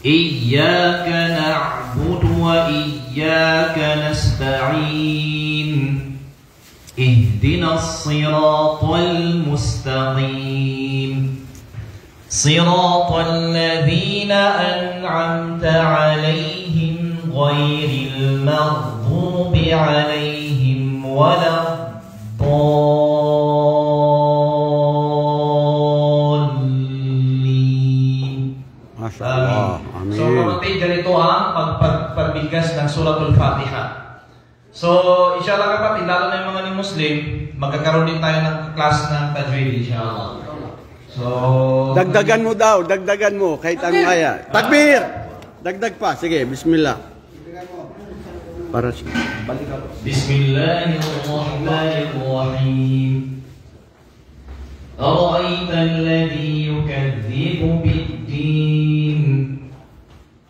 إياك نعبد وإياك نستعين اهدنا الصراط المستقيم صراط الذين أنعمت عليهم غير المغضوب عليهم ولا الضالين. Masya Allah. Amin. So kapatid, ganito ang pagbigas ng Suratul Fatiha. So, inshallah kapatid, lalo na yung mga Muslim, magkakaroon din tayo ng class ng Tajweed, inshallah. So, Dagdagan mo daw, dagdagan mo kahit ang aya. Takbir! Dagdag pa. Sige, bismillah. Para Bismillahirrahmanirrahim. أرأيت الذي يكذب بالدين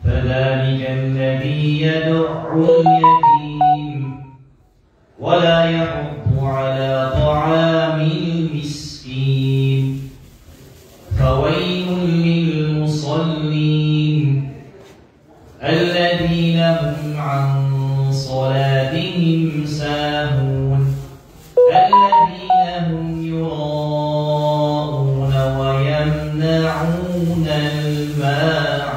فذلك الذي يدع اليتيم ولا يحض على طعام المسكين فويل للمصلين الذين هم عن صلاتهم ساهون الذين هم يراءون ويمنعون الماعون.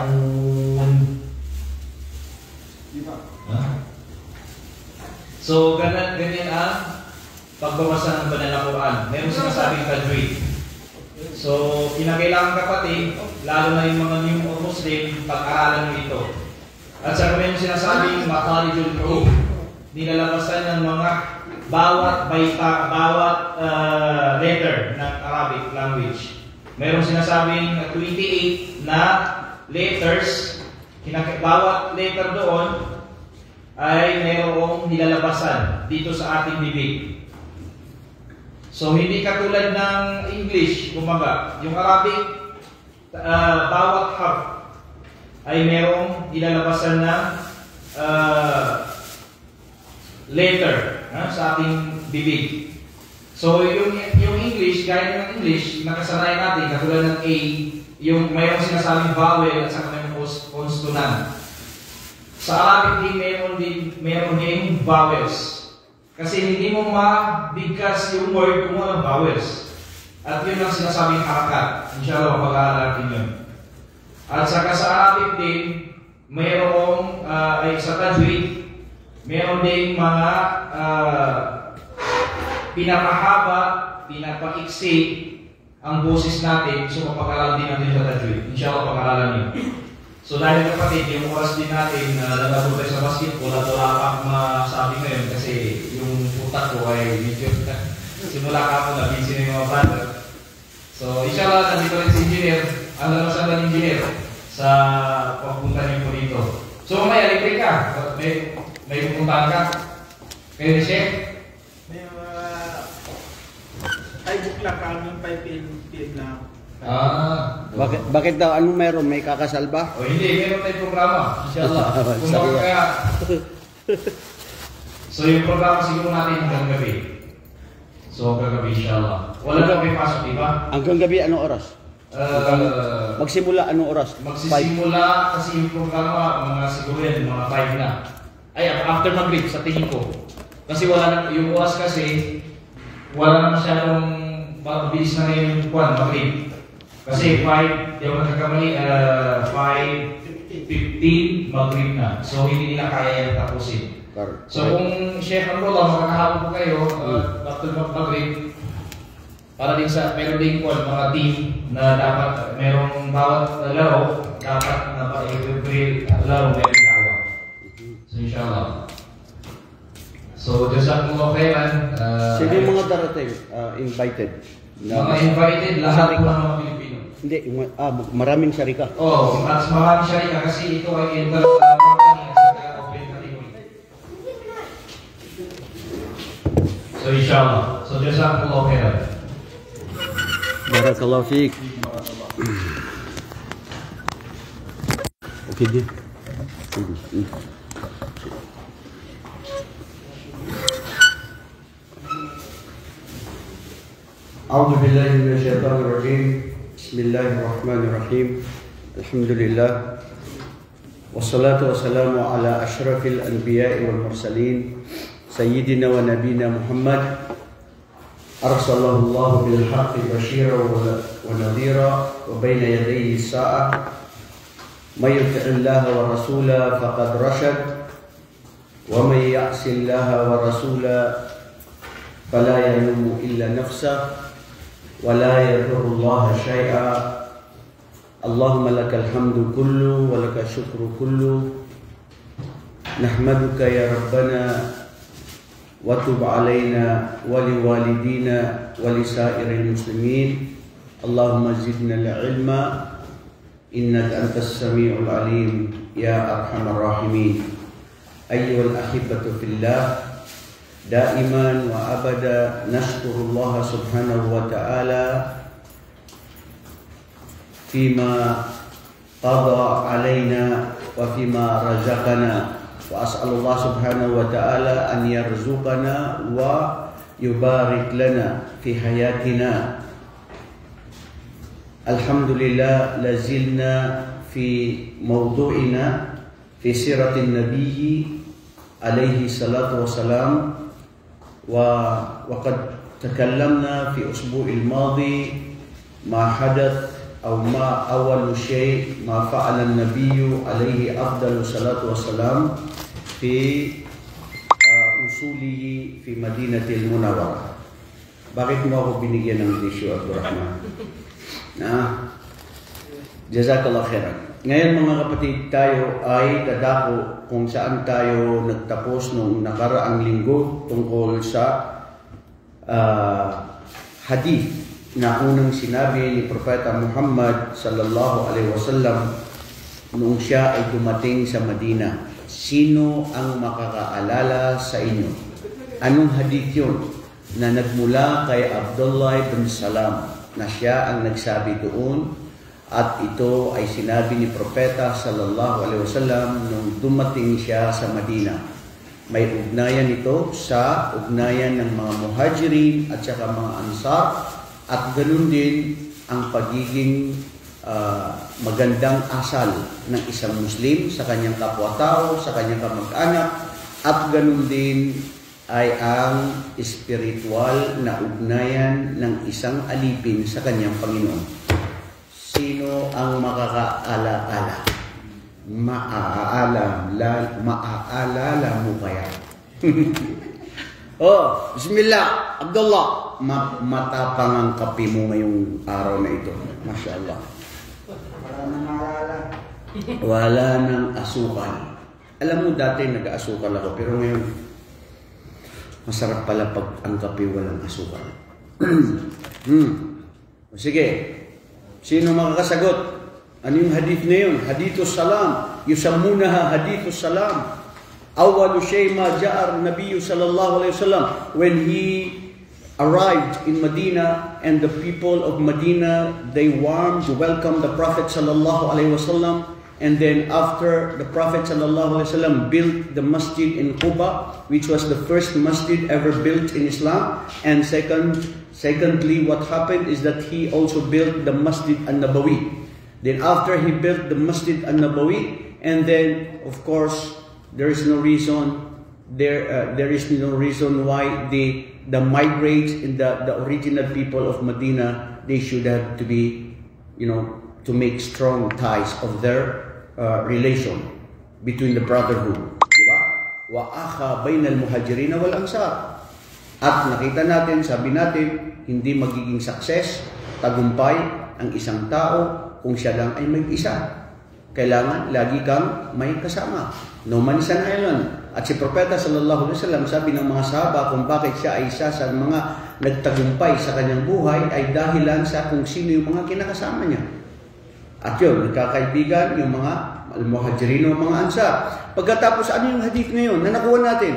So, ganyan ang pagbabasa ng banal na Quran. Meron sinasabing tajweed. So, kinakailangan kapatid, lalo na yung mga new Muslim, pag-aralan mo ito. At sa meron sinasabing makharijul huruf, nilalabasan ng mga bawat baita, bawat letter ng Arabic language. Meron sinasabing 28 na letters, bawat letter doon ay mayroong nilalabasan dito sa ating bibig. So, hindi katulad ng English, kumbaga, yung Arabic, bawat harf ay mayroong nilalabasan na letter sa ating bibig. So, yung English, gaya ng English, nakasanayan natin, katulad ng A, yung mayroong sinasabing vowel at saka mayroong consonant. Sa Arabic din, mayroon din vowels. Kasi hindi mo mabigkas yung word kung walang vowels. At yun ang sinasabing harakat. Inshallah, pag-aaral natin yun. At saka sa Arabic din, mayroong, ay sa tajweed, mayroon din mga pinapahaba, pinapaiksi ang boses natin. So, mapag-aaral din natin sa tajweed. Inshallah, pag-aaralan yun. So dahil kapatid, yung oras din natin nalabot tayo sa basketball at wala akong masabi ngayon kasi yung putak ko ay medyo simula ka ako na busy na yung mga brother. So inshallah, nandito rin si engineer, ang lalasan ng engineer sa pagpunta niyo po dito. So may electric ka, may pupuntahan ka. Kayo ni Chef? May ay bukla ka ng 5 PM na. Bakit daw? Anong meron? May kakasal ba? O hindi, meron tayong programa. Inshallah. Kaya, so yung programa siguro natin hanggang gabi. So hanggang gabi inshallah. Wala na may pasok, di ba? Hanggang gabi anong oras? Magsimula anong oras? Magsisimula kasi yung programa mga siguro yan, mga 5 na. Ay, after Maghrib sa tingin ko. Kasi wala na, yung oras kasi wala na masyadong mabilis na ngayon yung Maghrib. Kasi 5, di ako nagkakamali, 5:15 Maghrib na. So hindi nila kaya yung tapusin. So kung Chef Abdullah, makakahapon po kayo, after Maghrib, para din sa, meron din po mga team na dapat, merong bawat laro, dapat na every laro meron dawa. So inshallah. So jazakumullah khairan. Sino yung mga darating invited? Mga invited, lahat po ng mga Pilipino. Hindi, maraming syarika. Oh, mas maraming syarika kasi ito ay enter company at open category. So inshallah. So jazakumullah khairan. Barakallahu fiik. Okay din. أعوذ بالله من الشيطان الرجيم بسم الله الرحمن الرحيم الحمد لله والصلاة والسلام على أشرف الأنبياء والمرسلين سيدنا ونبينا محمد أرسله الله بالحق بشيرا ونذيرا وبين يديه الساعة من يطع الله ورسوله فقد رشد ومن يعص الله ورسوله فلا يلوم إلا نفسه ولا يضر الله شيئا اللهم لك الحمد كله ولك الشكر كله نحمدك يا ربنا وتب علينا ولوالدينا ولسائر المسلمين اللهم زدنا العلم إنك أنت السميع العليم يا أرحم الراحمين أيها الأحبة في الله دائما وأبدا نشكر الله سبحانه وتعالى فيما قضى علينا وفيما رزقنا وأسأل الله سبحانه وتعالى أن يرزقنا ويبارك لنا في حياتنا الحمد لله لازلنا في موضوعنا في سيرة النبي عليه الصلاة والسلام وقد تكلمنا في الأسبوع الماضي ما حدث أو ما أول شيء ما فعل النبي عليه أفضل الصلاة والسلام في وصوله في مدينة المنورة. Bakit mo ako binigyan ng tissue, Abdurrahman? Jazakallah khairan. Ngayon mga kapatid, tayo ay dadako kung saan tayo nagtapos nung nakaraang linggo tungkol sa hadith na unang sinabi ni Propeta Muhammad sallallahu alaihi wasallam nung siya ay dumating sa Madina. Sino ang makakaalala sa inyo? Anong hadith yun? Na nagmula kay Abdullah ibn Salam na siya ang nagsabi doon at ito ay sinabi ni Propeta sallallahu alaihi wasallam nung dumating siya sa Madina. May ugnayan ito sa ugnayan ng mga muhajirin at saka mga ansar. At ganun din ang pagiging magandang asal ng isang Muslim sa kanyang kapwa-tao, sa kanyang kamag-anak, at ganun din ay ang espiritual na ugnayan ng isang alipin sa kanyang Panginoon. Sino ang makakaala-ala? Maaalala mo kaya? Oh, bismillah, Abdullah. Matapang ang kape mo ngayong araw na ito. Masya Allah. Wala nang asukal. Alam mo, dati nag-asukal ako, pero ngayon, masarap pala pag ang kape walang asukal. Sige, sino makakasagot? Ano yung hadith na yun? Hadithus salam. Yusammunaha hadithus salam. Awwalu shay ma ja'a an-nabiy sallallahu alaihi wasallam when he arrived in Medina and the people of Medina they warmed to welcome the Prophet sallallahu alaihi wasallam, and then after the Prophet sallallahu alaihi wasallam built the masjid in Quba, which was the first masjid ever built in Islam, and secondly what happened is that he also built the Masjid an-Nabawi. Then after he built the Masjid an-Nabawi, and then of course there is no reason why the migrate in the original people of Medina, they should have to be, to make strong ties of their relation between the brotherhood, diba? Wa akha bainal muhajirin wal ansar. At nakita natin, sabi natin, hindi magiging success, tagumpay ang isang tao kung siya lang ay mag-isa. Kailangan lagi kang may kasama. No man is an island. At si Propeta sallallahu alaihi wasallam sabi ng mga sahaba kung bakit siya ay isa sa mga nagtagumpay sa kanyang buhay ay dahilan sa kung sino yung mga kinakasama niya. At yun, nagkakaibigan yung mga al-muhajirin o mga ansar. Pagkatapos, ano yung hadith ngayon na nakuha natin?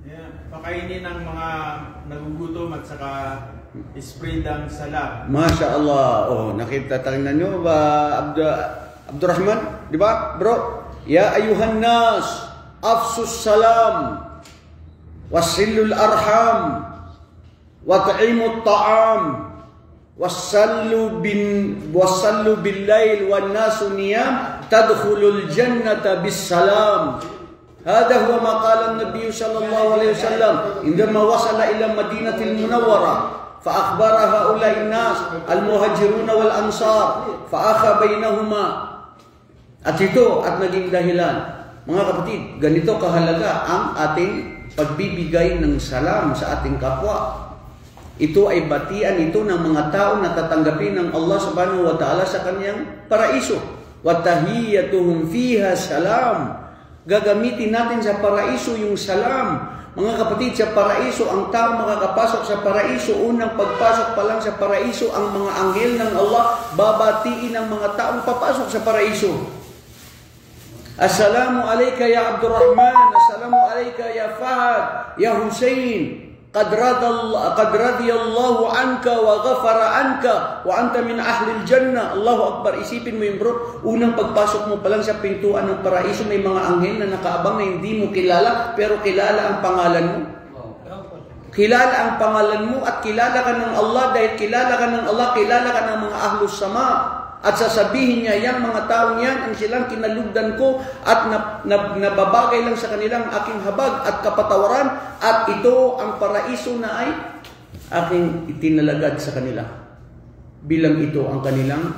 Yeah, pakainin ng mga nagugutom at saka spread ang salam. Masya Allah. Oh, nakita tingnan nyo ba Abdurrahman? Di ba, bro? Ya ayuhan nas, afsus salam, wasilul arham, wat'imut ta'am, wasallu bil-lail wan nasu niyam tadkhulul jannata bis-salam. هذا هو ما قال النبي صلى الله عليه وسلم عندما وصل إلى مدينة المنورة فأخبر هؤلاء الناس المهاجرون والأنصار فأخى بينهما. At ito at naging dahilan, mga kapatid, ganito kahalaga ang ating pagbibigay ng salam sa ating kapwa. Ito ay batian ito ng mga tao na tatanggapin ng Allah subhanahu wa ta'ala sa kanyang paraiso. Wa tahiyyatuhum fiha salam. Gagamitin natin sa paraiso yung salam. Mga kapatid, sa paraiso, ang tao makakapasok sa paraiso, unang pagpasok pa lang sa paraiso, ang mga anghel ng Allah babatiin ang mga taong papasok sa paraiso. Assalamu alayka ya Abdurrahman, assalamu alayka ya Fahad, ya Hussein. Qad radiyallahu anka wa ghafara anka wa anta min ahlil jannah. Allahu Akbar. Isipin mo yun, bro. Unang pagpasok mo pa lang sa pintuan ng paraiso, may mga anghel na nakaabang na hindi mo kilala, pero kilala ang pangalan mo. Kilala ang pangalan mo at kilala ka ng Allah. Dahil kilala ka ng Allah, kilala ka ng mga ahlus sama. At sasabihin niya, yang mga taong yan, ang silang kinalugdan ko at nababagay lang sa kanilang aking habag at kapatawaran. At ito ang paraiso na ay aking itinalagad sa kanila. Bilang ito ang kanilang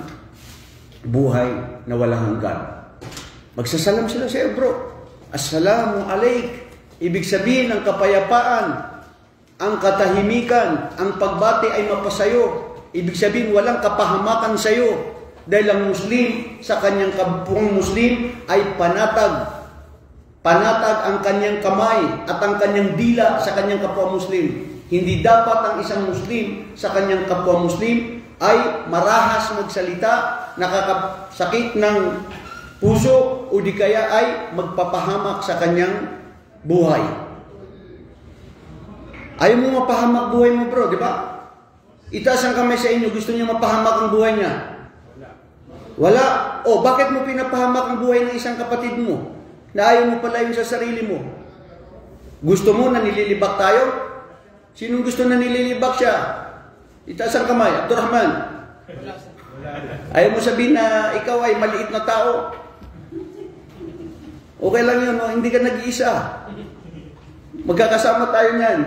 buhay na walang hanggan. Magsasalam sila sa iyo, bro. Assalamu alaik. Ibig sabihin ng kapayapaan, ang katahimikan, ang pagbati ay mapasayo. Ibig sabihin walang kapahamakan sa iyo. Dahil ang Muslim sa kanyang kapwang Muslim ay panatag. Panatag ang kanyang kamay at ang kanyang dila sa kanyang kapwa Muslim. Hindi dapat ang isang Muslim sa kanyang kapwa Muslim ay marahas magsalita, nakakasakit ng puso o di kaya ay magpapahamak sa kanyang buhay. Ayaw mo mapahamak buhay mo, bro, di ba? Itaas ang kamay sa inyo, gusto niyo mapahamak ang buhay niya. Wala. O, bakit mo pinapahamak ang buhay ng isang kapatid mo? Na ayaw mo pala yung sa sarili mo. Gusto mo na nililibak tayo? Sinong gusto na nililibak siya? Itaas ang kamay. Abdurrahman. Ayaw mo sabihin na ikaw ay maliit na tao? Okay lang yun, no? Hindi ka nag-iisa. Magkakasama tayo niyan.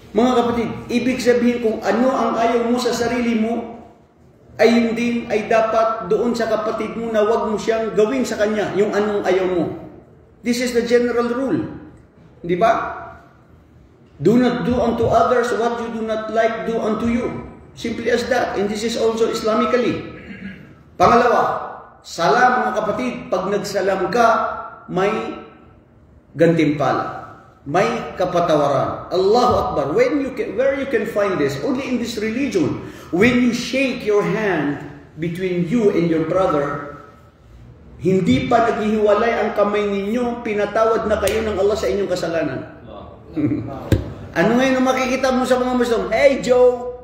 Mga kapatid, ibig sabihin kung ano ang ayaw mo sa sarili mo, ay yun din ay dapat doon sa kapatid mo na wag mo siyang gawin sa kanya yung anong ayaw mo. This is the general rule. Di ba? Do not do unto others what you do not like do unto you. Simply as that. And this is also Islamically. Pangalawa, salam mga kapatid. Pag nagsalam ka, may gantimpala. May kapatawaran. Allahu Akbar. Where you can find this? Only in this religion. When you shake your hand between you and your brother, hindi pa naghihiwalay ang kamay ninyo, pinatawad na kayo ng Allah sa inyong kasalanan. Ano ngayon ang makikita mo sa mga Muslim? Hey Joe!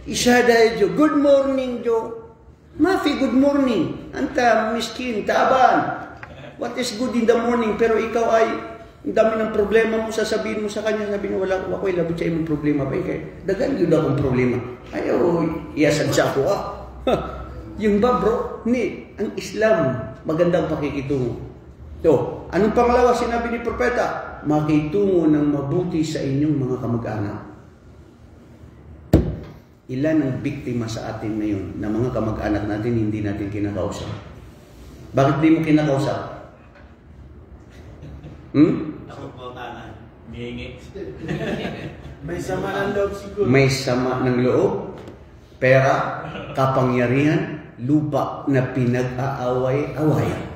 Ishada Joe. Good morning Joe. Mafi, good morning. Anta, miskin, taaban. What is good in the morning? Pero ikaw ay ang dami ng problema mo, sasabihin mo sa kanya, sabi niya, wala, ako'y labot sa imong problema ba? Dagan yun akong problema. Ayaw, iyasadsa ko Yung ba bro? Ni, ang Islam, magandang pakikitungo. So, anong pangalawa sinabi ni Propeta? Makitungo ng mabuti sa inyong mga kamag-anak. Ilan ang biktima sa atin ngayon na mga kamag-anak natin hindi natin kinakausap? Bakit di mo kinakausap? Ako po tanan. Mihingi. May sama ng loob siguro. May sama ng loob, pera, kapangyarihan, lupa na pinag-aaway-awayan.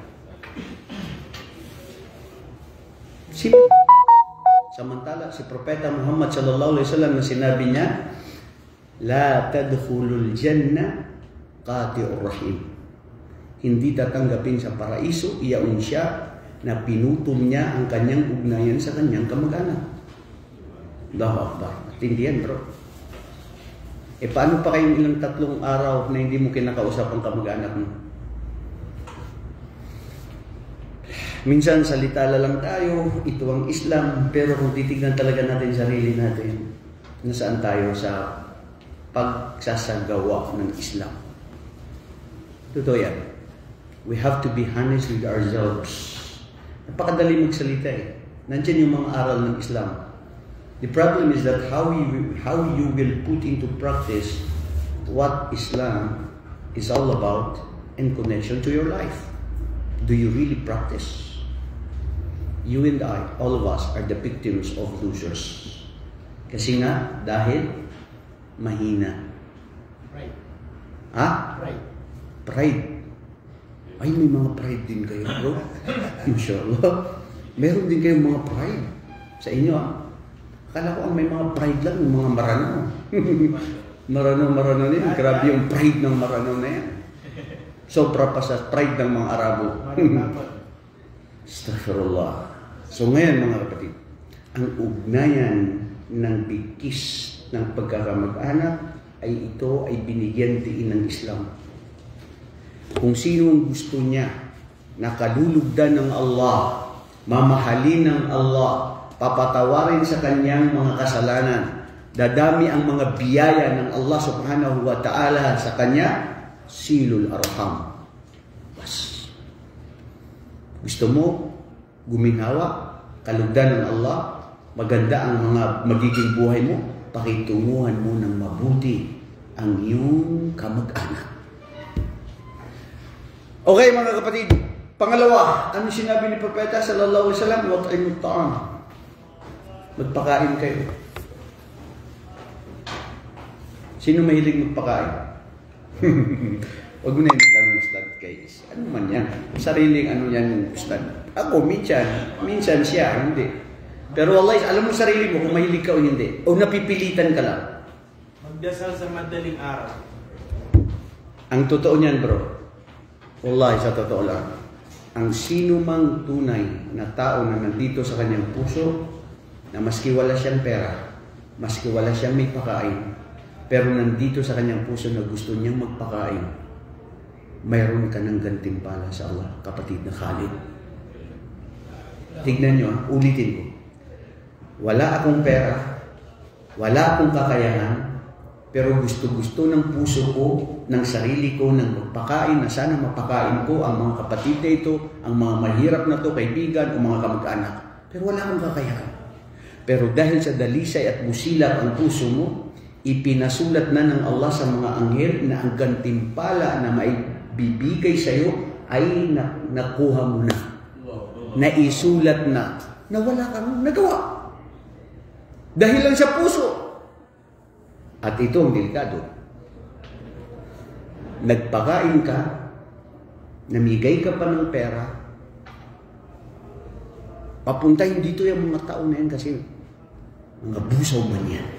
Samantala, si Propeta Muhammad sallallahu alaihi wasallam na sinabi niya, la tadkhulul jannah qati'ur rahim. Hindi tatanggapin sa paraiso iyaon siya na pinutom niya ang kanyang ugnayan sa kanyang kamag-anak. Allahu Akbar. Tindihan, bro. Paano pa kayong ilang 3 araw na hindi mo kinakausap ang kamag-anak mo? Minsan salita lang tayo, ito ang Islam, pero kung titignan talaga natin sarili natin, nasaan tayo sa pagsasagawa ng Islam. Totoo yan. We have to be honest with ourselves. Napakadali magsalita eh. Nandiyan yung mga aral ng Islam. The problem is that how you will put into practice what Islam is all about in connection to your life. Do you really practice? You and I, all of us, are the victims of losers. Kasi nga, dahil mahina. Pride. Ha? Pride. Pride. Ay, may mga pride din kayo, bro. Inshallah. Meron din kayong mga pride sa inyo, ha? Akala ko ang may mga pride lang, yung mga maranaw. Maranaw na yan. Grabe yung pride ng maranaw na yan. Sobra pa sa pride ng mga Arabo. Astaghfirullah. So ngayon, mga kapatid, ang ugnayan ng bigkis ng pagkakamag-anak ay ito ay binigyan diin ng Islam. Kung sino ang gusto niya na kalulugdan ng Allah, mamahalin ng Allah, papatawarin sa kanyang mga kasalanan, dadami ang mga biyaya ng Allah subhanahu wa ta'ala sa kanya, silul arham. Bas. Gusto mo guminhawa, kalugdan ng Allah, maganda ang mga magiging buhay mo, pakitunguhan mo ng mabuti ang iyong kamag-anak. Okay mga kapatid, pangalawa, ano sinabi ni Propeta sallallahu alaihi wasallam? Wat'imut ta'am. Magpakain kayo. Sino mahilig magpakain? Huwag mo na yung tanong, Ustad, guys. Ano man yan? Sariling ano yan, Ustad. Ako, minsan siya, hindi. Pero wallahi, alam mo sarili mo kung mahilig ka o hindi. O napipilitan ka lang. Magdasal sa madaling araw. Ang totoo niyan, bro. Wallahi, sa totoo lang. Ang sino mang tunay na tao na nandito sa kanyang puso, na maski wala siyang pera, maski wala siyang may pakain, pero nandito sa kanyang puso na gusto niyang magpakain, mayroon ka ng gantimpala sa Allah, kapatid na Khalid. Tignan nyo, ulitin ko. Wala akong pera, wala akong kakayahan, pero gusto-gusto ng puso ko, ng sarili ko, ng magpakain, na sana mapakain ko ang mga kapatid na ito, ang mga mahirap na to, kaibigan, o mga kamag-anak. Pero wala akong kakayahan. Pero dahil sa dalisay at busilak ang puso mo, ipinasulat na ng Allah sa mga anghel na ang gantimpala na maibibigay sa iyo ay nakuha mo na. Naisulat na wala kang nagawa. Dahil lang sa puso. At ito ang delikado. Nagpakain ka, namigay ka pa ng pera, papuntahin dito yung mga tao na yan kasi mga busaw man yan.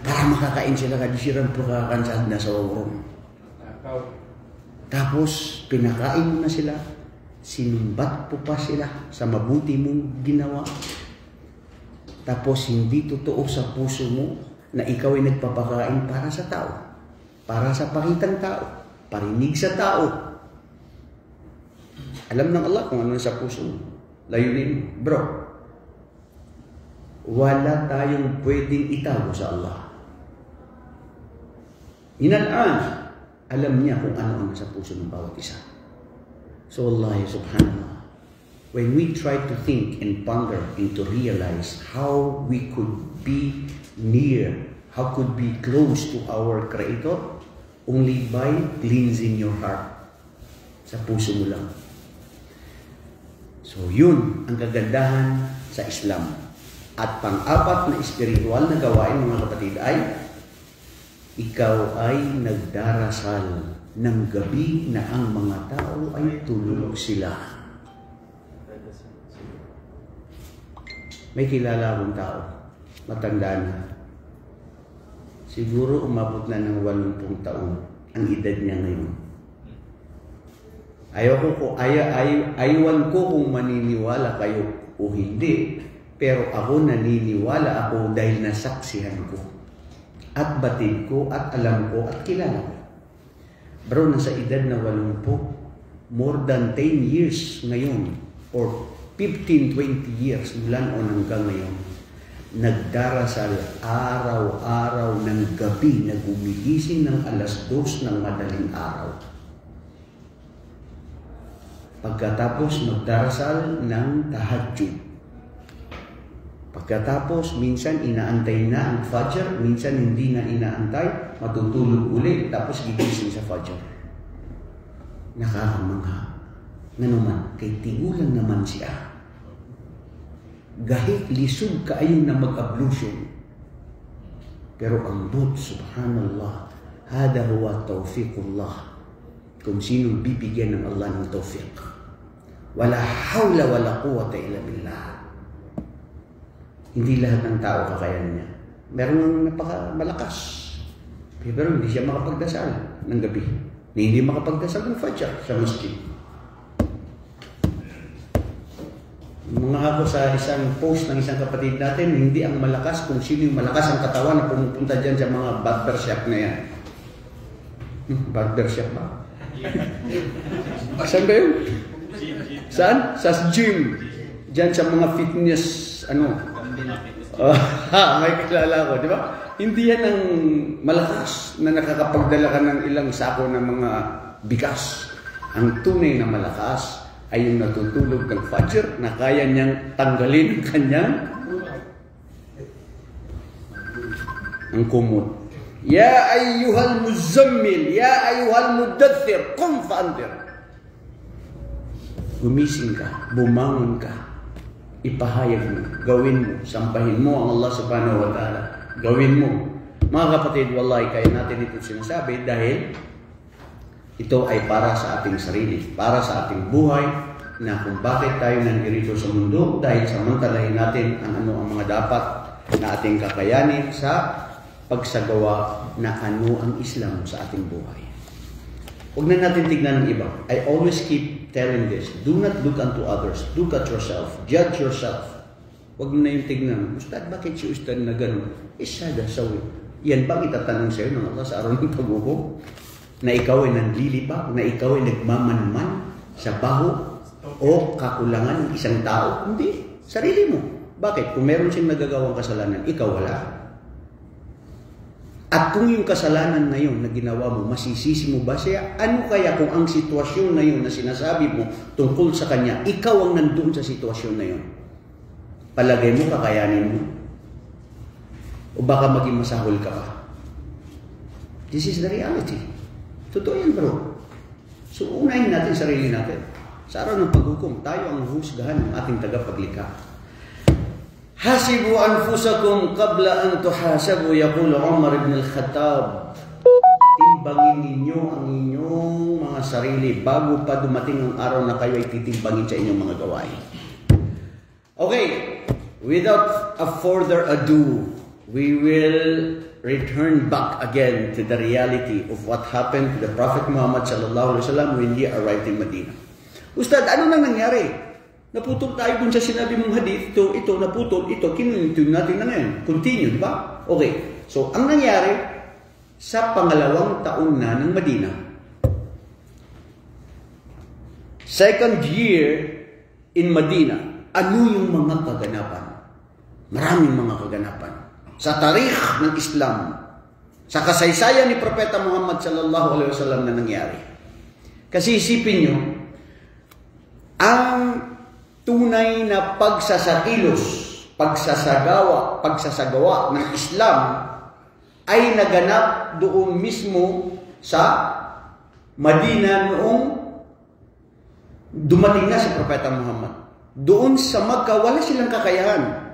Para makakain sila kadisirang pagkakansad na sa orong. Tapos, pinakain mo na sila, sinumbat po pa sila sa mabuti mong ginawa. Tapos, hindi totoo sa puso mo na ikaw ay nagpapakain para sa tao, para sa pakitang tao, parinig sa tao. Alam ng Allah kung ano sa puso mo. Layunin, bro. Wala tayong pwedeng itago sa Allah. Inalaan, alam niya kung ano ang sa puso ng bawat isa. So Allah subhanallah, when we try to think and ponder and to realize how we could be near, how could be close to our Creator, only by cleansing your heart. Sa puso mo lang. So yun ang kagandahan sa Islam. At pang-apat na espiritual na gawain, mga kapatid, ay ikaw ay nagdarasal ng gabi na ang mga tao ay tulog sila. May kilala akong tao, matanda na. Siguro umabot na ng 80 taon ang edad niya ngayon. Ayawan ko kung maniniwala kayo o hindi, pero ako naniniwala ako dahil nasaksihan ko. At batid ko, at alam ko, at kilala ko. Bro, nasa edad na 80, more than 10 years ngayon, or 15-20 years mula noon hanggang ngayon, nagdarasal araw-araw ng gabi na gumigising ng alas 2 ng madaling araw. Pagkatapos magdarasal ng tahajjud. Pagkatapos, minsan inaantay na ang Fajr, minsan hindi na inaantay, matutulog ulit, tapos gigising sa Fajr. Nakakamangha. Nga naman, kay tigulan naman siya. Gahit lisod kaayo na mag-ablution. Pero ang but, subhanallah, hada huwa tawfiqullah. Kung sinong bibigyan ng Allah ng tawfiq. Wala hawla wala quwwata illa billah. Hindi lahat ng tao kakayanin niya. Meron napaka-malakas. Pero hindi siya makapagdasal ng gabi. Hindi makapagdasal ng Fajr sa masjid. Mga ako sa isang post ng isang kapatid natin, hindi ang malakas kung sino yung malakas ang katawan na pumupunta dyan sa mga barbershop na yan. Barbershop ba? Saan ba yun? Saan? Sa gym. Diyan sa mga fitness, may kilala ko, di ba? Hindi yan ang malakas na nakakapagdala ka ng ilang sako ng mga bigas. Ang tunay na malakas ay yung natutulog ng Fajr na kaya niyang tanggalin ang kanyang ang kumot. Ya ayyuhal muzammil, ya ayyuhal mudaththir, qum fa'anzir. Gumising ka, bumangon ka, ipahayag mo, gawin mo, sampahin mo ang Allah subhanahu wa ta'ala. Gawin mo. Mga kapatid, wallahi, kaya natin ito sinasabi dahil ito ay para sa ating sarili, para sa ating buhay, na kung bakit tayo nandito sa mundo, dahil samantalahin natin ang mga dapat na ating kakayanin sa pagsagawa na ano ang Islam sa ating buhay. Huwag na natin tignan ng iba. I always keep telling this. Do not look unto others. Look at yourself. Judge yourself. Huwag na yung tignan. Ustad, bakit si Ustad na gano'n? Isada sawi. Yan bang itatanong sa'yo ng Allah sa araw ng paghukom? Na ikaw ay nanlilipa? Na ikaw ay nagmamanman sa baho o kakulangan ng isang tao? Hindi. Sarili mo. Bakit? Kung meron siyang nagagawang kasalanan, ikaw wala. At kung yung kasalanan na yun na ginawa mo, masisisi mo ba siya? Ano kaya kung ang sitwasyon na yun na sinasabi mo tungkol sa kanya, ikaw ang nandun sa sitwasyon na yun? Palagay mo, kakayanin mo? O baka maging masahol ka pa? This is the reality. Totoo yan, bro. So, unahin natin sarili natin. Sa araw ng paghukom, tayo ang husgahan ng ating tagapaglikha. Hasibu anfusakum qabla an tuhasabu, yaqulu Umar ibn al-Khattab. Timbangin ninyo ang inyong mga sarili bago pa dumating ang araw na kayo ay titimbangin sa inyong mga gawain. Okay, without a further ado, we will return back again to the reality of what happened to the Prophet Muhammad sallallahu alaihi wasallam when he arrived in Medina. Ustad, ano nang nangyari? Naputol tayo dun sa sinabi mong hadith, ito, naputol, ito, kinunin natin na ngayon. Continue, di ba? Okay. So, ang nangyari, sa pangalawang taon na ng Medina, second year in Medina, ano yung mga kaganapan? Maraming mga kaganapan. Sa tarikh ng Islam, sa kasaysayan ni Propeta Muhammad sallallahu alaihi wasallam na nangyari. Kasi isipin nyo, ang tunay na pagsasakilos, pagsasagawa ng Islam ay naganap doon mismo sa Madina noong dumating na si Propeta Muhammad. Doon sa Makkah, wala silang kakayahan.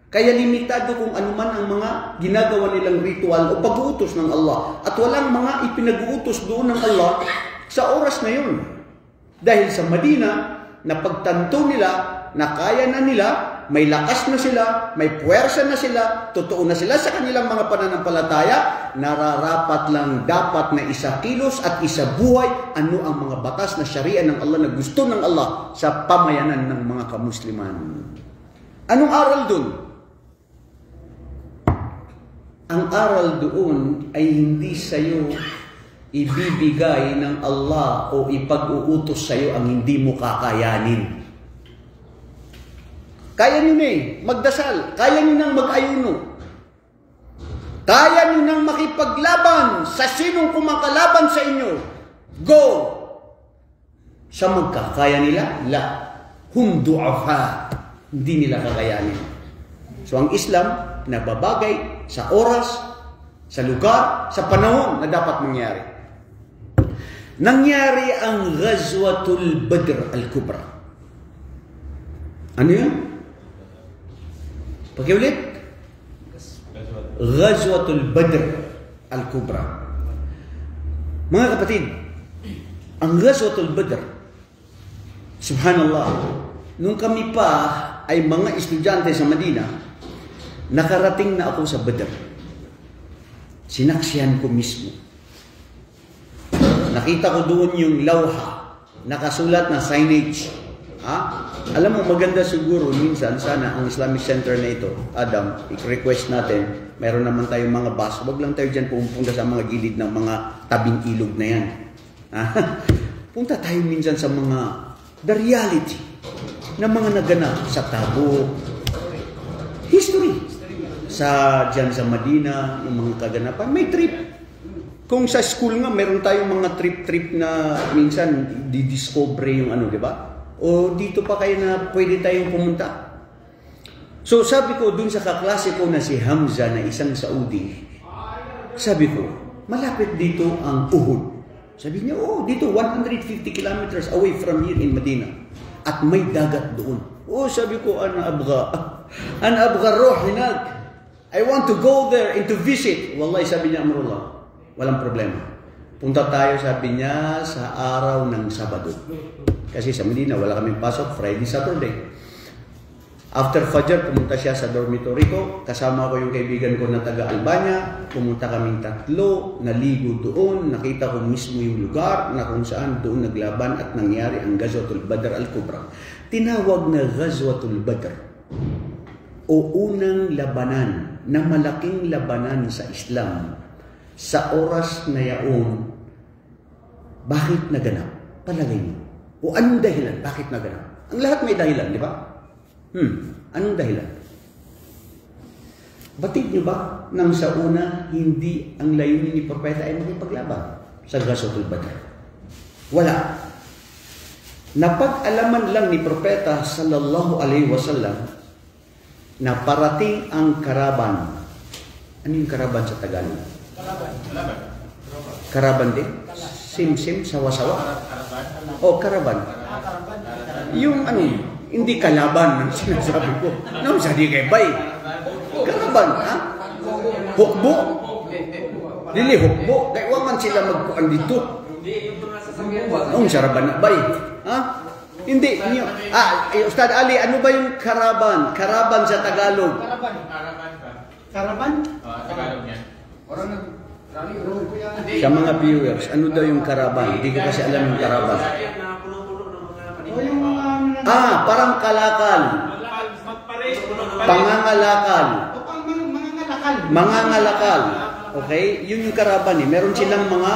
Kaya limitado kung anuman ang mga ginagawa nilang ritual o pag-uutos ng Allah. At walang mga ipinag-uutos doon ng Allah sa oras na yun. Dahil sa Madina, napagtanto nila na kaya na nila, may lakas na sila, may puwersa na sila, totoo na sila sa kanilang mga pananampalataya, nararapat lang dapat na isakilos at isabuhay ano ang mga batas na syariah ng Allah na gusto ng Allah sa pamayanan ng mga kamusliman. Anong aral dun? Ang aral doon ay hindi sa'yo ibibigay ng Allah o ipag-uutos sa'yo ang hindi mo kakayanin. Kaya nyo na magdasal. Kaya nyo nang mag-ayuno. Kaya nyo nang makipaglaban sa sinong kumakalaban sa inyo. Go! Sa magkakaya nila? La. Hum du'afa. Hindi nila kakayanin. So ang Islam, nababagay sa oras, sa lugar, sa panahon na dapat mangyari. Nangyari ang Ghazwatul Badr al-Kubra. Ano yun? Pakiulit. Ghazwatul Badr al-Kubra. Mga kapatid, ang Ghazwatul Badr, subhanallah, nung kami pa ay mga estudyante sa Madina, nakarating na ako sa Badr. Sinaksihan ko mismo. Nakita ko doon yung lawha, nakasulat na signage. Alam mo, maganda siguro minsan, sana ang Islamic Center na ito, Adam, i-request natin, mayroon naman tayong mga bus, wag lang tayo dyan pumunta sa mga gilid ng mga tabing ilog na yan. Punta tayo minsan sa mga, the reality, na mga naganap sa Tabuk, history, dyan sa Madina, yung mga kaganapan, may trip. Kung sa school nga, meron tayong mga trip-trip na minsan didiscover yung ano, di ba? O dito pa kayo na pwede tayong pumunta. So sabi ko, dun sa kaklase ko na si Hamza na isang Saudi, sabi ko, malapit dito ang Uhud. Sabi niya, dito 150 kilometers away from here in Medina. At may dagat doon. Sabi ko, ana abga roh hinak. I want to go there and to visit. Wallahi, sabi niya, Amrullah, walang problema. Punta tayo, sabi niya, sa araw ng Sabado. Kasi sa Medina, wala kaming pasok, Friday, Saturday. After Fajr, pumunta siya sa dormitory ko. Kasama ko yung kaibigan ko na taga-Albania. Pumunta kaming tatlo, naligo doon. Nakita ko mismo yung lugar na kung saan doon naglaban at nangyari ang Ghazwatul Badr al-Kubra. Tinawag na Ghazwatul Badr o unang labanan na malaking labanan sa Islam sa oras na yaon. Bakit naganap? Palagay niyo. O anong dahilan? Bakit naganap? Ang lahat may dahilan, di ba? Anong dahilan? Batid niyo ba nang sa una, hindi ang layunin ni Propeta ay makipaglaban sa Ghazwatul Badr? Wala. Napag-alaman lang ni Propeta sallallahu alaihi wasallam na parating ang karaban. Ano yung karaban sa Tagalog? Karaban din? Sim-sim, sawa-sawa? Karaban. Yung ano, hindi kalaban ang sinasabi ko. No, sabi kay bay. Karaban, ha? Hukbo. Dili, hukbo. Kaya waman sila magkuhan dito. Saraban na bay. Ha? Hindi. Ustad Ali, ano ba yung karaban? Karaban sa Tagalog. Karaban? Tagalog yan. Sa mga viewers, ano daw yung karaban? Hindi ko kasi alam yung karaban. Parang kalakal. Pangangalakal. Mangangalakal. Okay? Yun yung karaban eh. Meron silang mga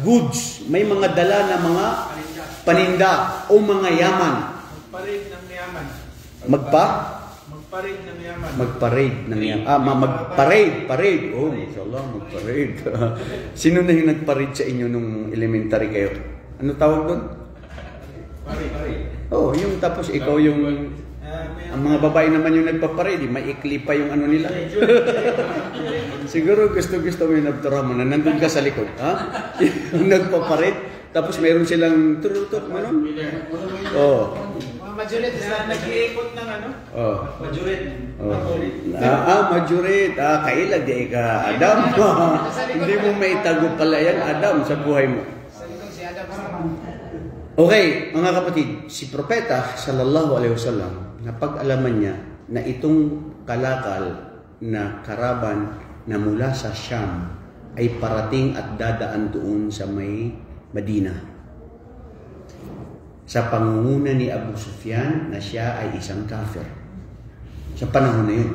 goods. May mga dala na mga paninda o mga yaman. Magparade ng yaman. Magparade ng yaman. Magparade. Mashallah, magparade. Sino na yung nagparade sa inyo nung elementary kayo? Ano tawag doon? Yung tapos ikaw yung... Ang mga babae naman yung nagpaparade, maikli pa yung ano nila. Siguro gusto mo yung nabturama na nandun ka sa likod. Yung nagpaparade, tapos mayroon silang turutok, meron? Majurit, nag-iikot ng ano? Majurit. Majurit. Kailan di ka, Adam. Hindi mo may tago pala yan, Adam, sa buhay mo. Okay, mga kapatid, si Propeta sallallahu alaihi wasallam, napag-alaman niya na itong kalakal na karaban na mula sa Sham ay parating at dadaan doon sa may Madina. Sa pangunguna ni Abu Sufyan na siya ay isang kafir. Sa panahon na yun.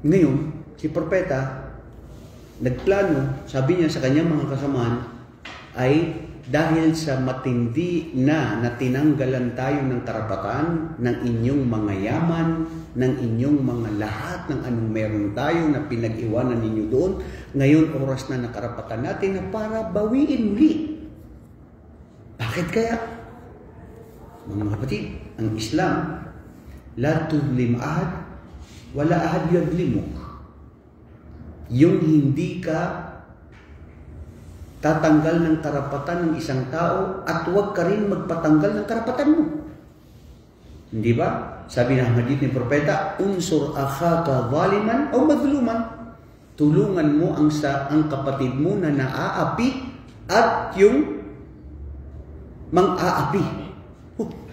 Ngayon, si Propeta nagplano, sabi niya sa kanyang mga kasamahan, ay dahil sa matindi na tinanggalan tayo ng karapatan, ng inyong mga yaman, ng inyong mga lahat ng anong meron tayo na pinag-iwanan ninyo doon. Ngayon, oras na nakarapatan natin na para bawiin muli. Bakit kaya? Mga kapatid, ang Islam, la tudlim ahad, wala ahad yadlimuk. Yung hindi ka tatanggal ng karapatan ng isang tao at huwag ka rin magpatanggal ng karapatan mo. Hindi ba? Sabi ng hadith ni Propeta, unsur akhaka zaliman o madluman. Tulungan mo ang kapatid mo na naaapi at yung mang-aapi.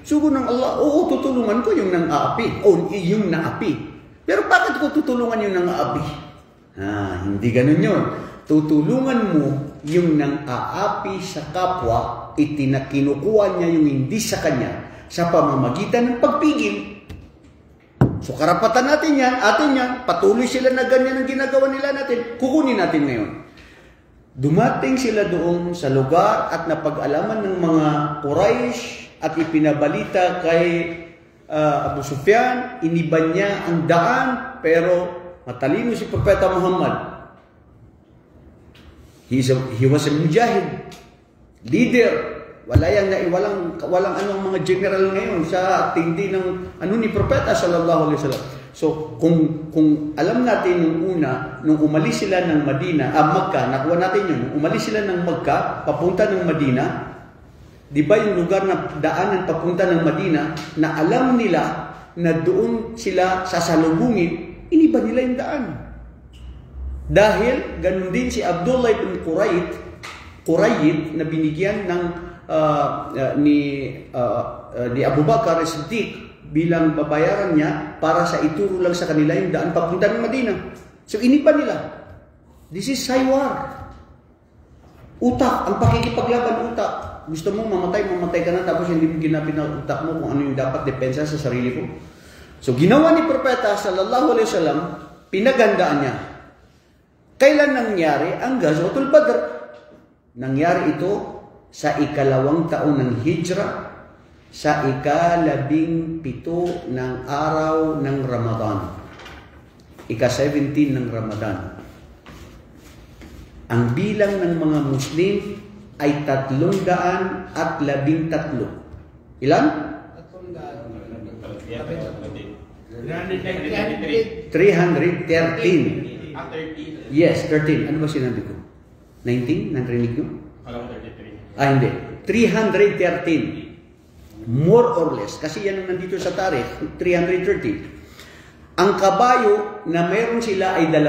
Sugo ng Allah, oo, tutulungan ko yung nang-aapi o yung naapi. Pero bakit ko tutulungan yung nang-aapi? Hindi ganun yun. Tutulungan mo yung nang-aapi sa kapwa, kinukuha niya yung hindi sa kanya sa pamamagitan ng pagpigil. So karapatan natin yan, atin yan, patuloy sila na ganyan ang ginagawa nila natin, kukunin natin ngayon. Dumating sila doon sa lugar at napag-alaman ng mga Quraysh at ipinabalita kay Abu Sufyan, iniban niya ang daan, pero matalino si Propeta Muhammad. He was a mujahid, leader. Walang anong mga general ngayon sa tindi ng ni Propeta sallallahu alaihi wasallam. So kung alam natin nung umalis sila ng Makkah, nakuha natin yun. Nung umalis sila ng Makkah papunta ng Madina, di ba yung lugar na daanan papunta ng Madina na alam nila na doon sila sasalubungin, iniba nila yung daan. Dahil ganun din si Abdullah ibn Qurayyid na binigyan ng ni Abu Bakar as-Siddiq bilang babayaran niya para sa ituro lang sa kanila yung daan papunta ng Madina. So iniba nila. This is saywar. Utak, ang pakikipaglaban utak. Gusto mo mamatay ka na tapos hindi mo ginapit ng utak mo kung ano yung dapat depensa sa sarili ko. So ginawa ni Propeta sallallahu alaihi wasallam, pinagandaan niya. Kailan nangyari ang Ghazwatul Badr? Nangyari ito sa ikalawang taon ng Hijra, sa ika-17 ng araw ng Ramadan. Ika-17 ng Ramadan. Ang bilang ng mga Muslim ay 313. Ilan? 313. Yes, 13. Ano ba sinabi ko? 19? Narinig nyo? Alam 33. Hindi. 313. More or less. Kasi yan ang nandito sa tarikh. 330. Ang kabayo na meron sila ay 2.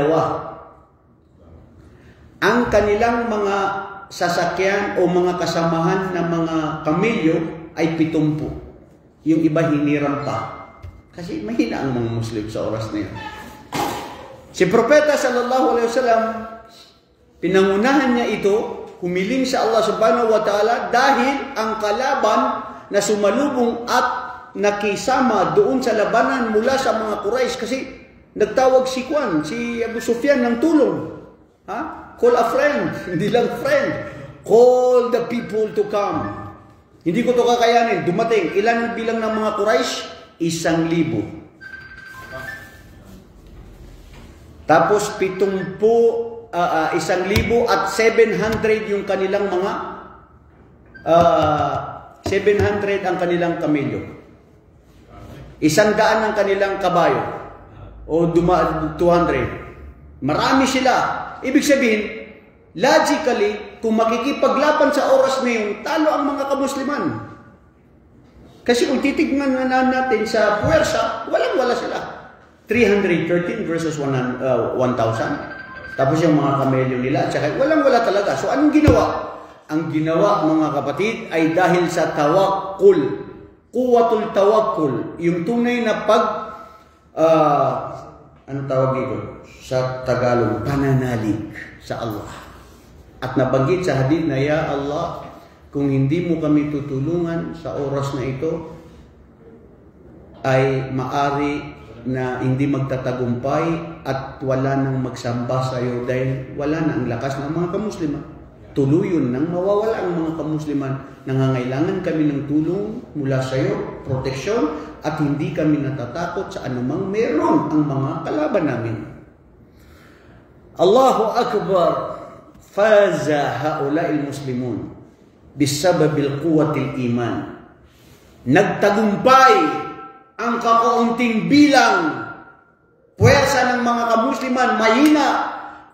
Ang kanilang mga sasakyan o mga kasamahan na mga kamilyo ay 70. Yung iba hiniram pa. Kasi mahina ang mga Muslim sa oras na yan. Si Propeta sallallahu alaihi wasallam, pinangunahan niya ito, humiling sa Allah subhanahu wa ta'ala dahil ang kalaban na sumalubong at nakisama doon sa labanan mula sa mga Quraysh, kasi nagtawag si Abu Sufyan ng tulong. Call a friend, hindi lang friend. Call the people to come. Hindi ko to kakayanin. Dumating. Ilan ang bilang ng mga Quraysh? 1,000. Tapos 1,000 at 700 yung kanilang mga 700 ang kanilang kamelyo. 100 ang kanilang kabayo. O 200. Marami sila. Ibig sabihin, logically, kung makikipaglaban sa oras na yun, talo ang mga kamusliman. Kasi kung titignan na natin sa puwersa, walang-wala sila. 313 versus 1,000. Tapos yung mga kamelyo nila, at saka walang-wala talaga. So anong ginawa? Ang ginawa, mga kapatid, ay dahil sa tawakkul. Quwwatul tawakkul. Yung tunay na ano tawag dito? Sa Tagalog, pananalig sa Allah. At nabanggit sa hadith na, Ya Allah, kung hindi mo kami tutulungan sa oras na ito, ay maari na hindi magtatagumpay at wala nang magsamba sa iyo dahil wala na ang lakas ng mga kamuslima. tuluyon nang mawawala ang mga kamusliman. Nangangailangan kami ng tulong mula sa iyo, proteksyon, at hindi kami natatakot sa anumang meron ang mga kalaban namin. Allahu Akbar, faza haula'il muslimun bisababil quwwatil iman. Nagtagumpay ang kakaunting bilang puwersa ng mga kamusliman, mahina,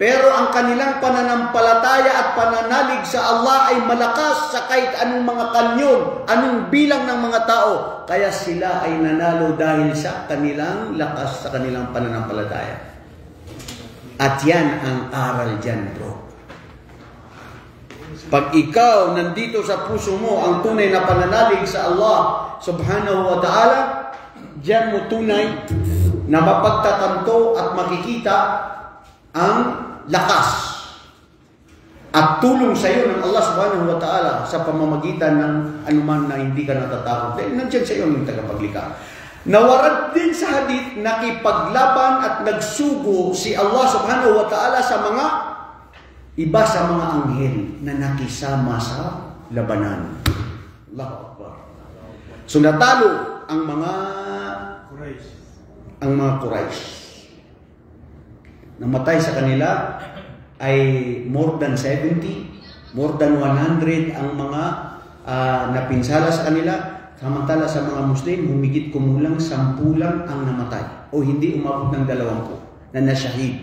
pero ang kanilang pananampalataya at pananalig sa Allah ay malakas sa kahit anong mga kanyon, anong bilang ng mga tao. Kaya sila ay nanalo dahil sa kanilang lakas, sa kanilang pananampalataya. At yan ang aral dyan, bro. Pag ikaw nandito sa puso mo ang tunay na pananalig sa Allah subhanahu wa ta'ala, dyan mo tunay na mapagtatanto at makikita ang lakas at tulong sa iyo ng Allah subhanahu wa ta'ala sa pamamagitan ng anuman na hindi ka natatakot. Dahil nandiyan sa iyo ang tagapaglikha. Nawarad din sa hadith, nakipaglaban at nagsugo si Allah subhanahu wa ta'ala sa mga iba sa mga anghel na nakisama sa labanan. Allahu Akbar. So natalo ang mga Quraysh. Namatay sa kanila ay more than 70, more than 100 ang mga napinsala sa kanila. Samantala sa mga Muslim, humigit kumulang 10 lang ang namatay o hindi umabot ng 20 na nasyahid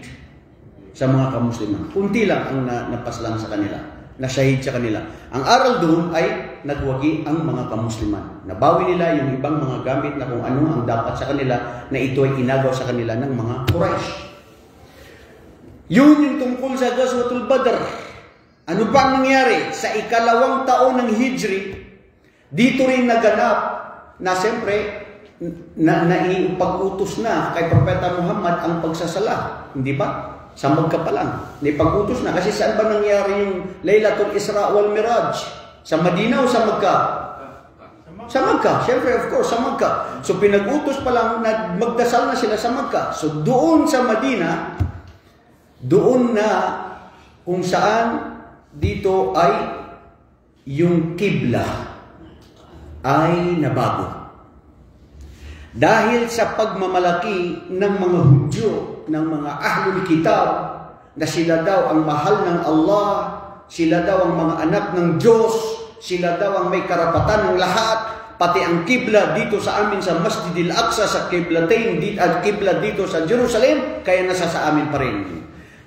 sa mga kamusliman. Kunti lang ang napaslang sa kanila, nasyahid sa kanila. Ang aral doon ay nagwagi ang mga kamusliman. Nabawi nila yung ibang mga gamit na kung ano ang dapat sa kanila na ito ay inagaw sa kanila ng mga Quraysh. Yun yung tungkol sa Ghazwatul Badr. Ano ba ang nangyari? Sa 2nd taon ng Hijri, dito rin naganap na siyempre naiupag-utos na kay Propeta Muhammad ang pagsasala. Hindi ba? Sa Magka pa lang. Naipag-utos na. Kasi saan ba nangyari yung Laylatul Isra wal Miraj? Sa Madina o sa Magka? Sa Magka. Siyempre, of course, sa Magka. So pinag-utos pa lang na magdasal na sila sa Magka. So doon sa Madina, doon na kung saan dito ay yung kibla ay nabago. Dahil sa pagmamalaki ng mga Hudyo, ng mga Ahlul Kitab, na sila daw ang mahal ng Allah, sila daw ang mga anak ng Diyos, sila daw ang may karapatan ng lahat, pati ang kibla dito sa amin sa Masjid al-Aqsa, sa Qiblatain, at kibla dito sa Jerusalem, kaya nasa sa amin pa rin.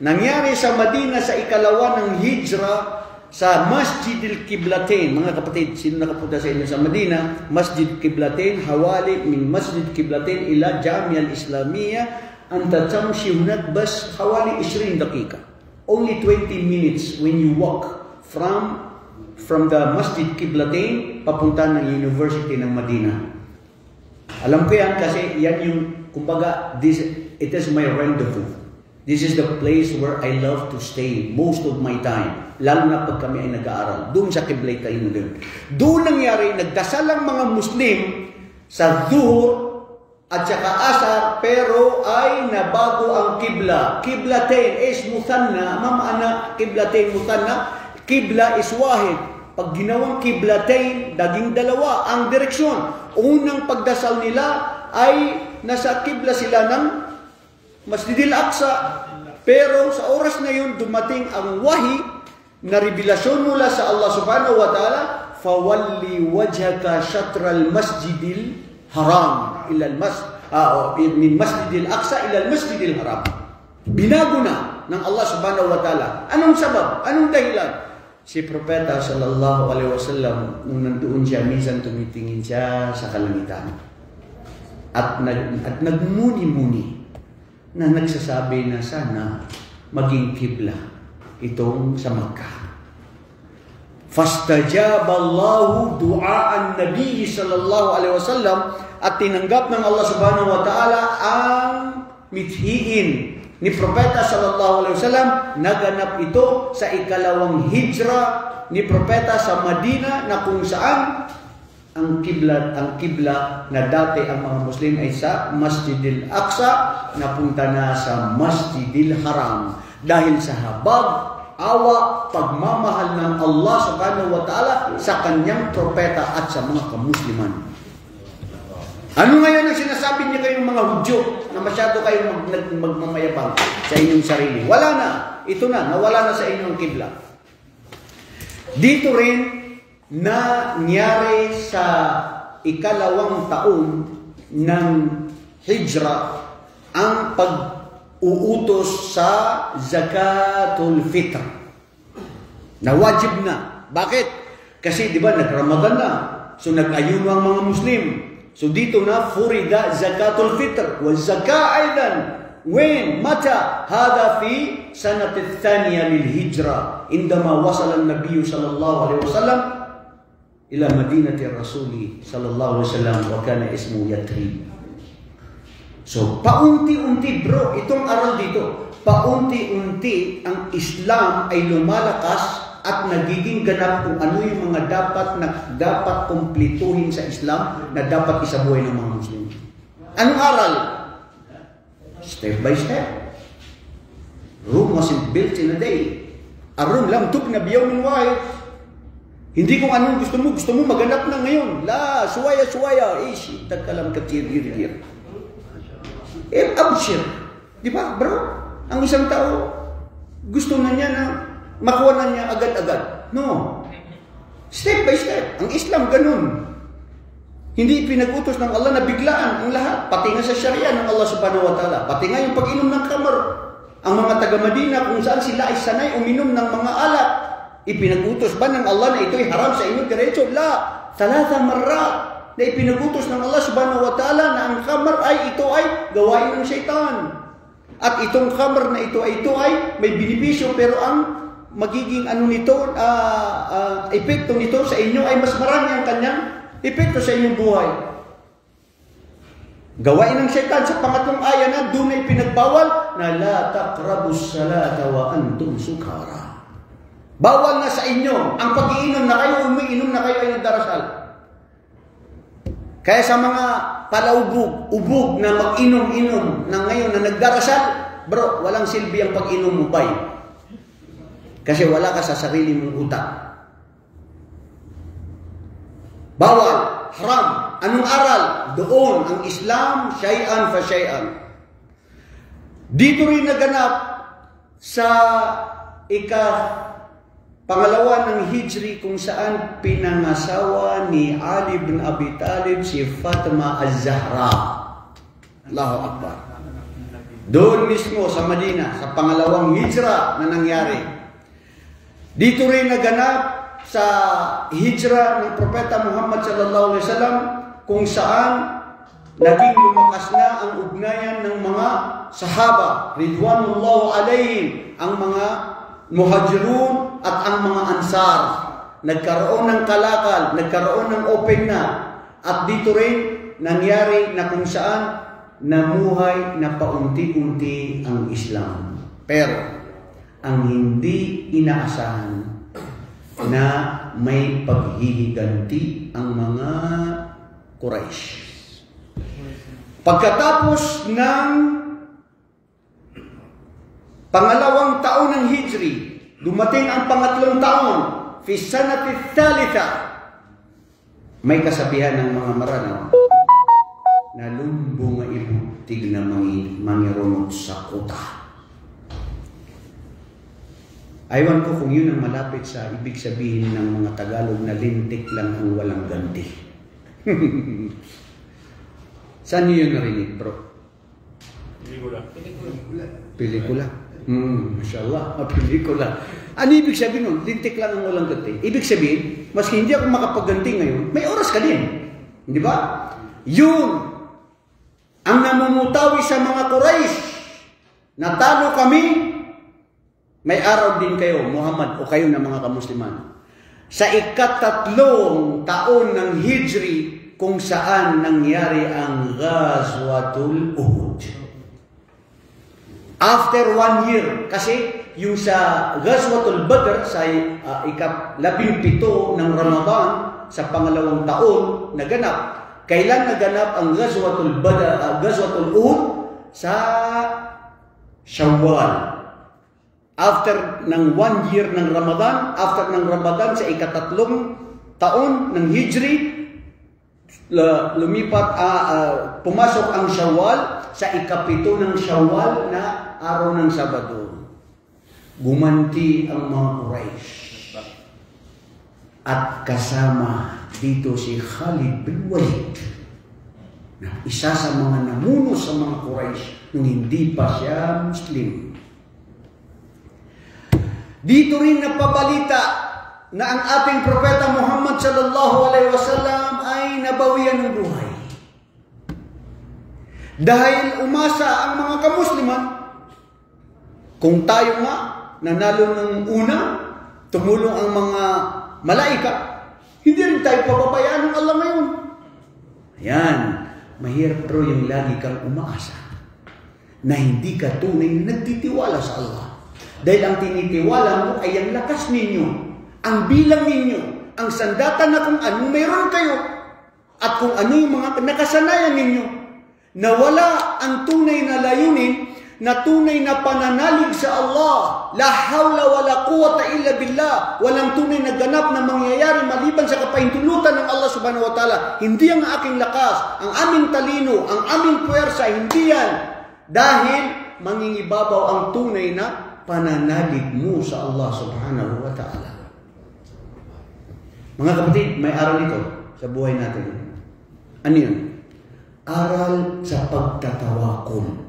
Nangyari sa Madina sa 2nd ng Hijra, sa Masjid al-Qiblatain. Mga kapatid, sino nakapunta sa inyo sa Madina? Masjid Qiblatain, hawali min Masjid Qiblatain ila Jamia al-Islamiyya, anta tamshi hunak bas hawali 20 dakika. Only 20 minutes when you walk from the Masjid Qiblatain papunta ng University ng Madina. Alam ko yan kasi yan yung, kumbaga, it is my rendezvous. This is the place where I love to stay most of my time. Lalo na pag kami ay nag-aaral. Doon sa Qiblatain doon. Doon nangyari, nagdasal ang mga Muslim sa Dhuhr at saka Asar, pero ay nabago ang Qibla. Qiblatain is Muthanna. Mamana Qiblatain Muthanna. Qibla is Wahid. Pag ginawang Qiblatain, daging dalawa ang direksyon. Unang pagdasal nila ay nasa Qibla sila ng Masjid al-Aqsa. Pero sa oras na yun, dumating ang wahi na revelasyon mula sa Allah subhanahu wa ta'ala, فَوَلِّ وَجْهَكَ شَطْرَ الْمَسْجِدِ الْحَرَامِ min Masjid al-Aqsa ila al-Masjid al-Haram. Binago na ng Allah subhanahu wa ta'ala. Anong sabab? Anong dahilan? Si Propeta sallallahu alaihi wasallam, nung nandoon siya, minsan tumitingin siya sa kalangitan. At nagmuni-muni na nagsasabi na sana maging kibla itong sa Makkah. Fastajaba Allahu du'aan Nabi sallallahu alaihi wasallam, at tinanggap ng Allah subhanahu wa ta'ala ang mithiin ni Propeta sallallahu alaihi wasallam. Naganap ito sa 2nd Hijra ni Propeta sa Madina, na kung saan ang kibla na dati ang mga Muslim ay sa Masjid al-Aqsa, napunta na sa Masjid al-Haram dahil sa habag awa, pagmamahal ng Allah subhanahu wa ta'ala sa kanyang propeta at sa mga kamusliman. Ano ngayon ang sinasabi niyo kayong mga Hudyo na masyado kayong magmamayabang sa inyong sarili? Wala na. Ito na. Nawala na sa inyong kibla. Dito rin nangyari sa ikalawang taon ng Hijra ang pag-uutos sa Zakatul Fitr. Na wajib na. Bakit? Kasi di ba nag-Ramadan na. So nag-ayuno ang mga Muslim. So dito na furida Zakatul Fitr. Wa zaka aidan. When? Mata? Hada fi sanat al-thaniya lil-Hijra. Indama wasala al-Nabiy sallallahu alaihi wasallam ila Madinati Rasuli sallallahu alaihi wasallam wa kana ismu Yatrib. So, paunti-unti bro, itong aral dito, paunti-unti ang Islam ay lumalakas at nagiging ganap kung ano yung mga dapat kumplituhin sa Islam na dapat isabuhay ng mga Muslim. Anong aral? Step by step. Rome wasn't built in a day. A room lam tubna biyawmin wahid. Hindi kung anong gusto mo maganap na ngayon. La, suwaya, ish, tagkalam katir-dir. Abshir. Di ba, bro? Ang isang tao, gusto na niya na makuha na niya agad-agad. No. Step by step. Ang Islam ganun. Hindi pinag-utos ng Allah na biglaan ang lahat. Pati nga sa Sharia ng Allah subhanahu wa ta'ala. Pati nga yung pag-inom ng khamr. Ang mga taga-Madina kung saan sila ay sanay uminom ng mga alak. Ipinag-utos ba ng Allah na ito'y haram sa inyo diretso? La. 3 marrat. Na ipinagutos ng Allah subhanahu wa ta'ala na ang khamar ay ito ay gawain ng syaitan. At itong khamar na ito ay may benepisyo pero ang magiging epekto nito sa inyo ay mas marami ang kanyang epekto sa inyong buhay. Gawain ng syaitan sa pangatlong aya na doon ay pinagbawal na la taqrabus salata wa antum sukara. Bawal na sa inyo ang pag-iinom na kayo, umiinom na kayo ay nagdarasal. Kaya sa mga ubog na mag-inom-inom na ngayon na nagdarasal, bro, walang silbi ang pag-inom mo, bay. Kasi wala ka sa sarili mong utak. Bawal, haram. Anong aral? Doon, ang Islam, syai'an fa syai'an. Dito rin naganap sa pangalawa ng Hijri kung saan pinangasawa ni Ali bin Abi Talib si Fatima Az-Zahra. Allahu Akbar. Doon mismo sa Madina, sa pangalawang Hijra na nangyari. Dito rin naganap sa Hijra ng Propeta Muhammad sallallahu alaihi wasallam kung saan naging lumakas na ang ugnayan ng mga sahaba, ridwanullahu alaihim, ang mga muhajirun at ang mga ansar. Nagkaroon ng kalakal, nagkaroon ng open na. At dito rin nangyari na kung saan namuhay na paunti-unti ang Islam. Pero ang hindi inaasahan na may paghihiganti ang mga Quraysh. Pagkatapos ng pangalawang taon ng Hijri, dumating ang pangatlong taon, fi sanati thalitha. May kasabihan ng mga Maranaw na lumbo nga ibutig na mangirunot sa kuta. Aywan ko kung yun ang malapit sa ibig sabihin ng mga Tagalog na lintik lang ang walang ganti. Saan niyo yun narinig, bro? Pelikula. Mashallah, pelikula. Ano ibig sabihin nun? Lintik lang ang walang ganti. Ibig sabihin, maski hindi ako makapagganti ngayon, may oras ka din. Di ba? Yun ang namumutawi sa mga Quraysh. Natalo kami, may araw din kayo, Muhammad, o kayo na mga kamusliman. Sa ikatatlong taon ng Hijri, kung saan nangyari ang Ghazwatul Uhud. After 1 year, kasi yung sa Ghazwatul Badr sa ika-17 ng Ramadan sa pangalawang taon naganap. Kailan naganap ang Ghazwatul Badr, Ghazwatul Uhud? Sa Shawwal. after ng 1 year ng Ramadan, after ng Ramadan sa ika-3 taon ng Hijri, pumasok ang Shawwal sa ika-7 ng Shawwal na araw ng Sabado. Gumanti ang mga Quraysh. At kasama dito si Khalid bin Walid, na isa sa mga namuno sa mga Quraysh nung hindi pa siya Muslim. Dito rin napabalita na ang ating Propeta Muhammad sallallahu alaihi wasallam ay nabawian ng buhay. Dahil umasa ang mga kamusliman, kung tayo nga nanalo ng una, tumulong ang mga malaika, hindi rin tayo pababayaan ng Allah ngayon. Ayan, mahirap bro yung lagi kang umaasa na hindi ka tunay na nagtitiwala sa Allah. Dahil ang tinitiwala mo ay ang lakas ninyo, ang bilang ninyo, ang sandata na kung anong meron kayo, at kung ano yung mga nakasanayan ninyo, na wala ang tunay na layunin, na tunay na pananalig sa Allah. La hawla wala quwwata illa billah. Walang tunay na ganap na mangyayari maliban sa kapahintulutan ng Allah subhanahu wa ta'ala. Hindi ang aking lakas, ang aming talino, ang aming puwersa, hindi yan. Dahil mangingibabaw ang tunay na pananalig mo sa Allah subhanahu wa ta'ala. Mga kapatid, may aral ito sa buhay natin. Ano yun? Aral sa pagtatawakol.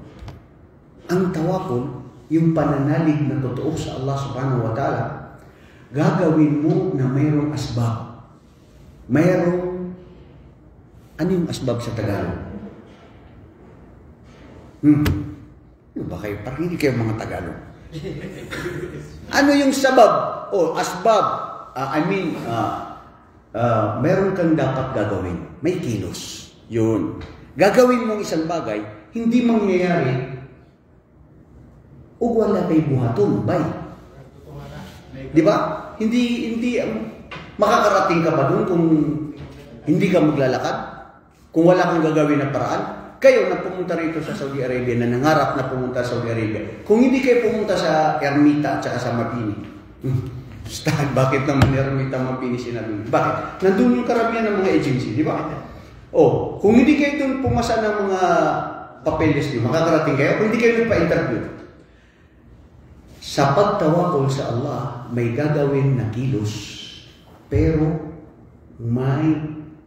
Ang tawakol, yung pananalig na totoo sa Allah subhanahu wa ta'ala, gagawin mo na mayroong asbab. Ano yung asbab sa Tagalog? Ano ba kayo? Parang hindi kayo mga Tagalog. Ano yung sabab o asbab? Meron kang dapat gagawin. May kilos. Yun. Gagawin mong isang bagay, hindi mangyayari o wala kay buhaton, bay. Di ba? Hindi makakarating ka ba doon kung hindi ka maglalakad? Kung wala kang gagawin na paraan? Kayo na pumunta rito sa Saudi Arabia, na nangarap na pumunta sa Saudi Arabia. Kung hindi kayo pumunta sa Ermita at sa Mapini, bakit naman Ermita Mapini sinabi? Bakit? Nandun yung karamihan ng mga agency, di ba? Kung hindi kayo doon pumasa ng mga papeles niyo, makakarating kayo. Kung hindi kayo nagpa-interview, sa pagtawakol sa Allah, may gagawin na kilos, pero may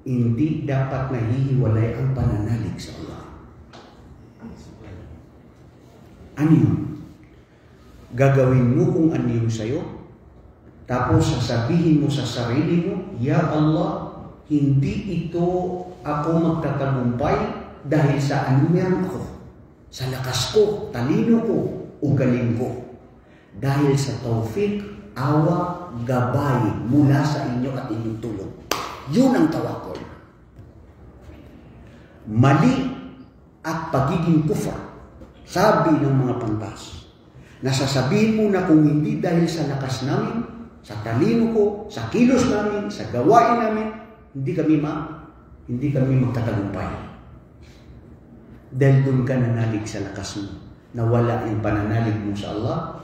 hindi dapat nahihiwalay ang pananalig sa Allah. Ano yun? Gagawin mo kung ano yung sa'yo, tapos sasabihin mo sa sarili mo, Ya Allah, hindi ito ako magtatagumpay dahil sa ano meron ako, sa lakas ko, talino ko, o galing ko. Dahil sa tawfik, awa, gabay mula sa inyo at inyong tulong. Yun ang tawakol. Mali at pagiging kufar, sabi ng mga pantas. Nasasabihin mo na kung hindi dahil sa lakas namin, sa talino ko, sa kilos namin, sa gawain namin, hindi kami magtatagumpay. Dahil doon ka nanalig sa lakas mo, nawala yung pananalig mo sa Allah,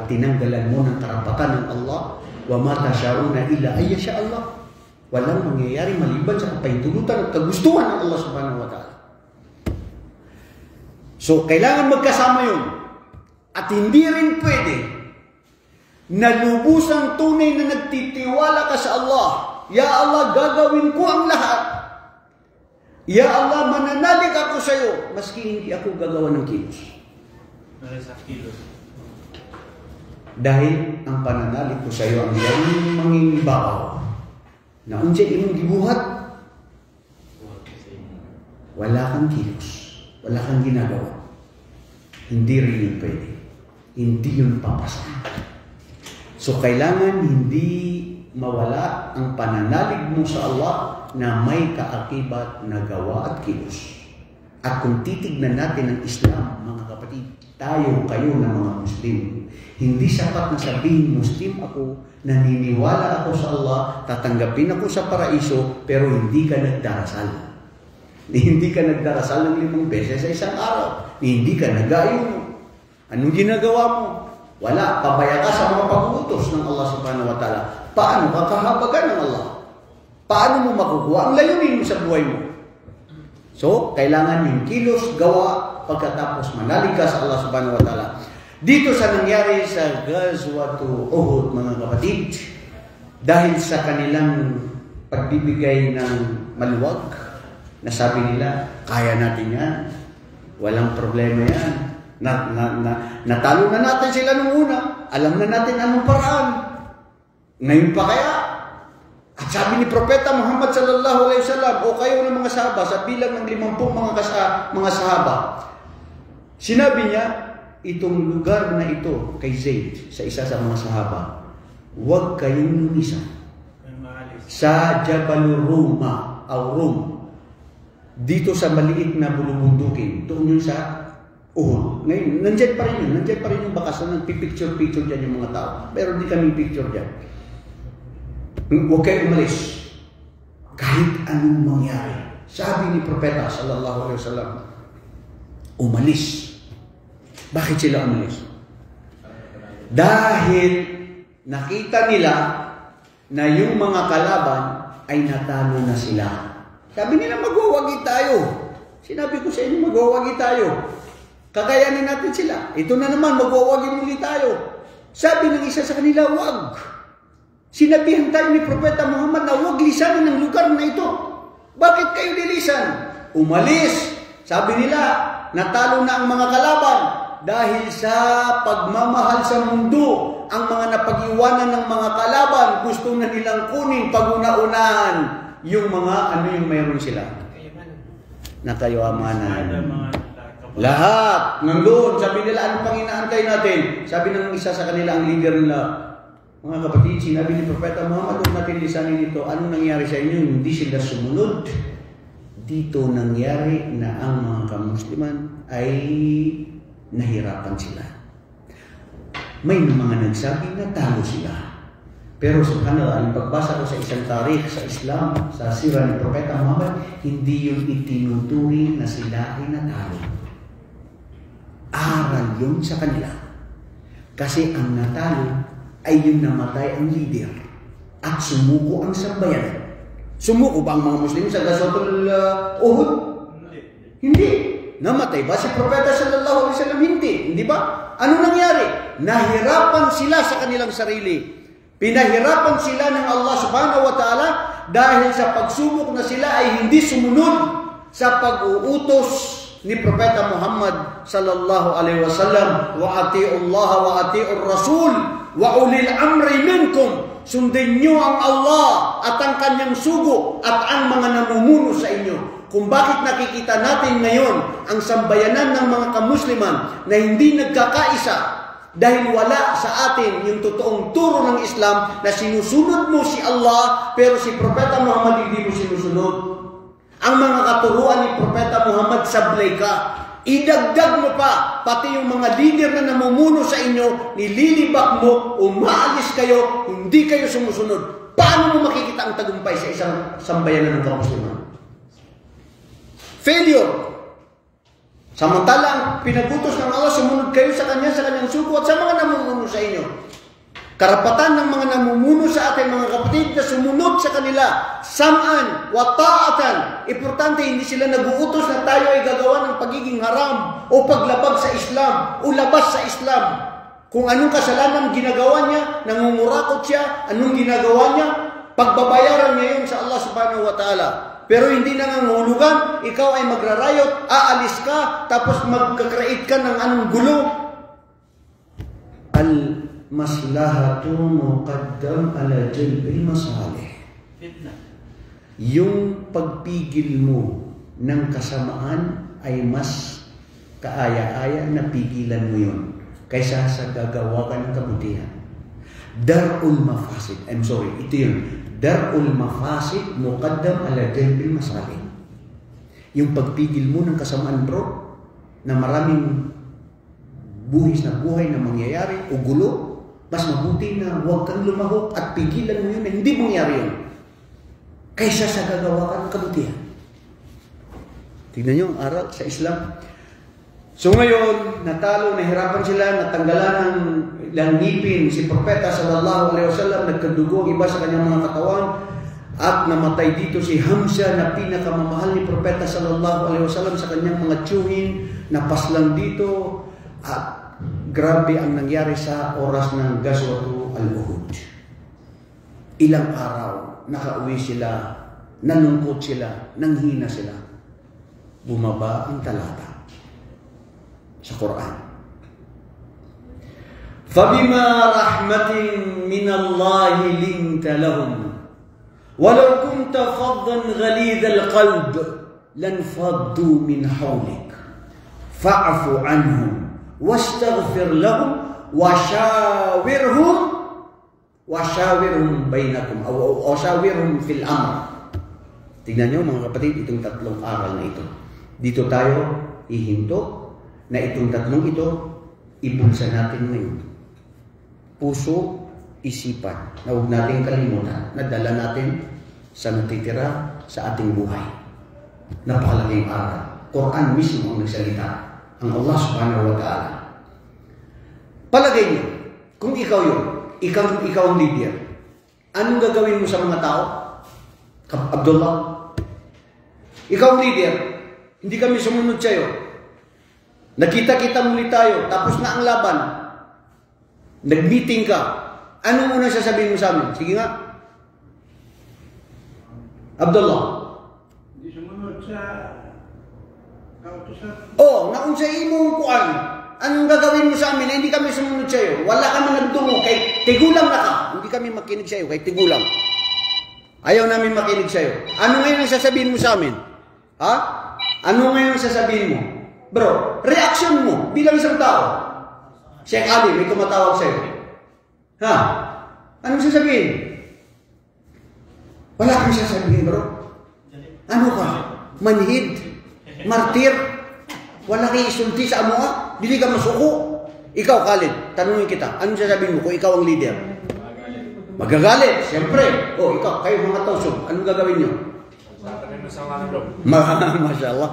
tinanggalan mo ng karapatan ng Allah, wa ma tasyauna illa ay yasha Allah. Walang mangyayari maliban sa kapahintulutan at kagustuhan ng Allah subhanahu wa ta'ala. So, kailangan magkasama yun. At hindi rin pwede na lubusang tunay na nagtitiwala ka sa Allah. Ya Allah, gagawin ko ang lahat. Ya Allah, mananalig ako sa iyo, maski hindi ako gagawa ng kilos. Dahil ang pananalig ko sa iyo ang iyong mangingibabaw. Na unsay imong gibuhat, wala kang kilos, wala kang ginagawa. Hindi rin yun pwede. Hindi yun papasa. So kailangan hindi mawala ang pananalig mo sa Allah na may kaakibat na gawa at kilos. At kung titignan natin ang Islam, mga kapatid, kayo na mga Muslim, hindi sapat na sabihin Muslim ako, naniniwala ako sa Allah, tatanggapin ako sa paraiso, pero hindi ka nagdarasal. Hindi ka nagdarasal ng 5 beses sa isang araw. Hindi ka nag-ayuno. Anong ginagawa mo? Wala, pabaya ka sa mga pag-uutos ng Allah subhanahu wa ta'ala. Paano ka kahabagan ng Allah? Paano mo makukuha ang layunin mo sa buhay mo? So, kailangan yung kilos, gawa, pagkatapos manalig ka sa Allah subhanahu wa ta'ala. Dito sa nangyari sa Ghazwatu Uhud, mga kapatid, dahil sa kanilang pagbibigay ng maluwag, nasabi nila, kaya natin yan. Walang problema yan. Natalo na natin sila nung una. Alam na natin anong paraan. Ngayon pa kaya? At sabi ni Propeta Muhammad sallallahu alaihi wasallam, o kayo ng mga sahaba, sa bilang ng 50 mga sahaba, sinabi niya, itong lugar na ito kay Zayd, sa isa sa mga sahaba, huwag kayong lumisa sa Jabalur Ruma o Rum, dito sa maliit na bulubundukin, doon yun sa Uhud. Ngayon, nandyan pa rin yung bakasan, nagpipicture-picture dyan yung mga tao. Pero di kami picture dyan. Huwag kayo umalis. Kahit anong mangyari. Sabi ni Propeta sallallahu alaihi wasallam, umalis. Bakit sila umalis? Dahil nakita nila na yung mga kalaban ay natalo na sila. Sabi nila, magwawagi tayo. Sinabi ko sa inyo, magwawagi tayo. Kakayanin natin sila. Ito na naman, magwawagi muli tayo. Sabi ng isa sa kanila, wag. Sinabihan tayo ni Propeta Muhammad na wag lisanin ng lugar na ito. Bakit kayo lilisan? Umalis. Sabi nila, natalo na ang mga kalaban dahil sa pagmamahal sa mundo. Ang mga napag-iwanan ng mga kalaban, gusto na nilang kunin pag-una-unahan yung mga yung mayroon sila. Nakayamanan. Lahat nandoon. Sabi nila, ano pang inaantay natin? Sabi ng isa sa kanila, ang leader nila, mga kapatid, sinabi ni Propeta Muhammad, huwag natin lisanin ito. Anong nangyari sa inyo? Hindi sila sumunod. Dito nangyari na ang mga kamusliman ay nahirapan sila. May mga nagsabi na talo sila. Pero subhanallah, ang pagbasa ko sa isang tarikh sa Islam, sa sira ni Propeta Muhammad, hindi yung itinuturing na sila ay natalo. Aral yun sa kanila. Kasi ang natalo ay yung namatay ang leader at sumuko ang sambayanan. Sumuko ba ang mga Muslim sa Ghazwatul Uhud? Hindi. Namatay ba si Propeta sallallahu alaihi wasallam? Hindi ba? Ano nangyari? Nahirapan sila sa kanilang sarili. Pinahirapan sila ng Allah subhanahu wa ta'ala dahil sa pagsubok na sila ay hindi sumunod sa pag-uutos ni Propeta Muhammad sallallahu alaihi wasallam, wa ati'u Allah wa ati'ur Rasul wa ulil amri minkum. Sundin niyo ang Allah at ang kanyang sugo at ang mga namumuno sa inyo. Kung bakit nakikita natin ngayon ang sambayanan ng mga kamusliman na hindi nagkakaisa dahil wala sa atin yung totoong turo ng Islam na sinusunod mo si Allah pero si Propeta Muhammad hindi mo sinusunod. Ang mga katuruan ni Propeta Muhammad, sablay ka. Idagdag mo pa, pati yung mga leader na namumuno sa inyo, nililibak mo, umaalis kayo, hindi kayo sumusunod. Paano mo makikita ang tagumpay sa isang sambayanan ng kamusliman? Failure. Samantalang pinagutos ng Allah, sumunod kayo sa kanyang sugo at sa mga namumuno sa inyo. Karapatan ng mga namumuno sa atin, mga kapatid, na sumunod sa kanila. Sam'an wa ta'atan. Importante, hindi sila nag-uutos na tayo ay gagawa ng pagiging haram o paglabag sa Islam o labas sa Islam. Kung anong kasalanan ginagawa niya, nangungurakot siya, anong ginagawa niya, pagbabayaran niya yun sa Allah subhanahu wa ta'ala. Pero hindi nangangulugan, ikaw ay magrarayot, aalis ka, tapos magkakreate ka ng anong gulo. Maslahatu muqaddam ala jalbil masalih. Yung pagpigil mo ng kasamaan ay mas kaaya-aya na pigilan mo yun kaysa sa gagawa ka ng kabutihan. Dar'ul mafasid. Ito yun. Dar'ul mafasid muqaddam ala jalbil masalih. Yung pagpigil mo ng kasamaan, bro, na maraming buhis na buhay na mangyayari o gulo, mas mabuti na huwag kang lumahok at pigilan mo yun na hindi mangyari yun kaysa sa gagawa ka ng kabutihan. Tignan nyo ang aral sa Islam. So ngayon, natalo, nahirapan sila, natanggalan ng ngipin si Propeta sallallahu alaihi wasallam, nagkadugo ang iba sa kanyang mga katawan, at namatay dito si Hamza na pinakamamahal ni Propeta sallallahu alaihi wasallam sa kanyang mga tiyuhin, napaslang dito, at grabe ang nangyari sa oras ng Ghazwatu al-Uhud. Ilang araw, nakauwi sila, nalungkot sila, nanghina sila. Bumaba ang talata sa Quran. فَبِمَا رَحْمَةٍ مِّنَ اللَّهِ لِنْتَ لَهُمْ وَلَوْ كُنْتَ فَظًّا غَلِيظَ الْقَلْبِ لَانفَضُّوا مِنْ حَوْلِكَ فَاعْفُ عَنْهُمْ وَاسْتَغْفِرْ لَهُمْ وَشَاوِرْهُمْ بَيْنَكُمْ أو وَشَاوِرْهُمْ فِي الْأَمْرِ. Tingnan nyo mga kapatid, itong tatlong aral na ito. Dito tayo ihinto na itong tatlong ito, ibuksan natin ngayon. Puso, isipan, na huwag natin kalimutan, na dala natin sa natitira sa ating buhay. Napakalaking aral. Quran mismo ang nagsalita, ang Allah subhanahu wa ta'ala. Palagay niyo, kung ikaw yun, ikaw ang leader, anong gagawin mo sa mga tao? Abdullah, ikaw ang leader, hindi kami sumunod sa'yo. Nakita-kita muli tayo, tapos na ang laban. Nag-meeting ka. Anong unang sasabihin mo sa amin? Sige nga. Abdullah. Hindi sumunod sa kautusan. Naunsay imong kuan. Anong gagawin mo sa amin? Hindi kami sumunod sa'yo. Wala kami nagtungo. Kay tigulang na ka. Hindi kami makinig sa'yo. Kay tigulang. Ayaw namin makinig sa'yo. Ano ngayon ang sasabihin mo sa amin? Ha? Ano ngayon ang sasabihin mo? Bro, reaction mo bilang isang tao. Sheikh Ali, may tumatawag sa'yo. Ha? Anong sasabihin? Wala kang sasabihin, bro. Ano ka? Manhid? Martir? Wala kang isulti sa amoa? Dili ka masuko? Ikaw, Khalid, tanungin kita. Anong sasabihin mo kung ikaw ang leader? Magagalit, siyempre. Ikaw, kayo mga tausog, anong gagawin nyo? Masya Allah.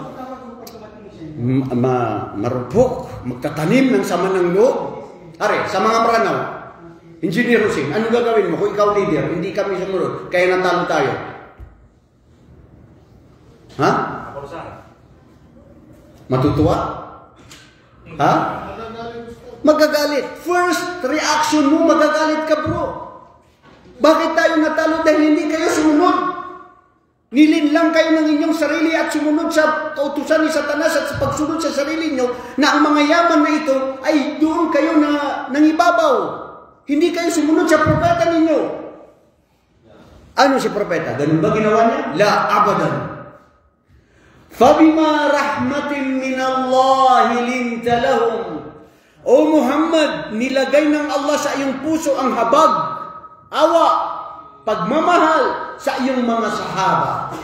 Marupok, magtatanim ng sama ng loob. Are, sa mga Maranaw, Engineer Hussein, anong gagawin mo kung ikaw leader? Hindi kami sumunod, kaya natalo tayo. Ha? Matutuwa? Ha? Magagalit. First reaction mo, magagalit ka, bro. Bakit tayo natalo? Dahil hindi kayo sumunod. Nilinlang kayo ng inyong sarili at sumunod sa kautusan ni Satanas at sa pagsunod sa sarili nyo na ang mga yaman na ito ay doon kayo na nangibabaw. Hindi kayo sumunod sa propeta ninyo. Ano si propeta? Ganun ba ginawa niya? La abadan. فَبِمَا رَحْمَةٍ مِّنَ اللَّهِ لِنْتَ لَهُمْ. O Muhammad, nilagay ng Allah sa iyong puso ang habag, awa, pagmamahal sa iyong mga sahaba.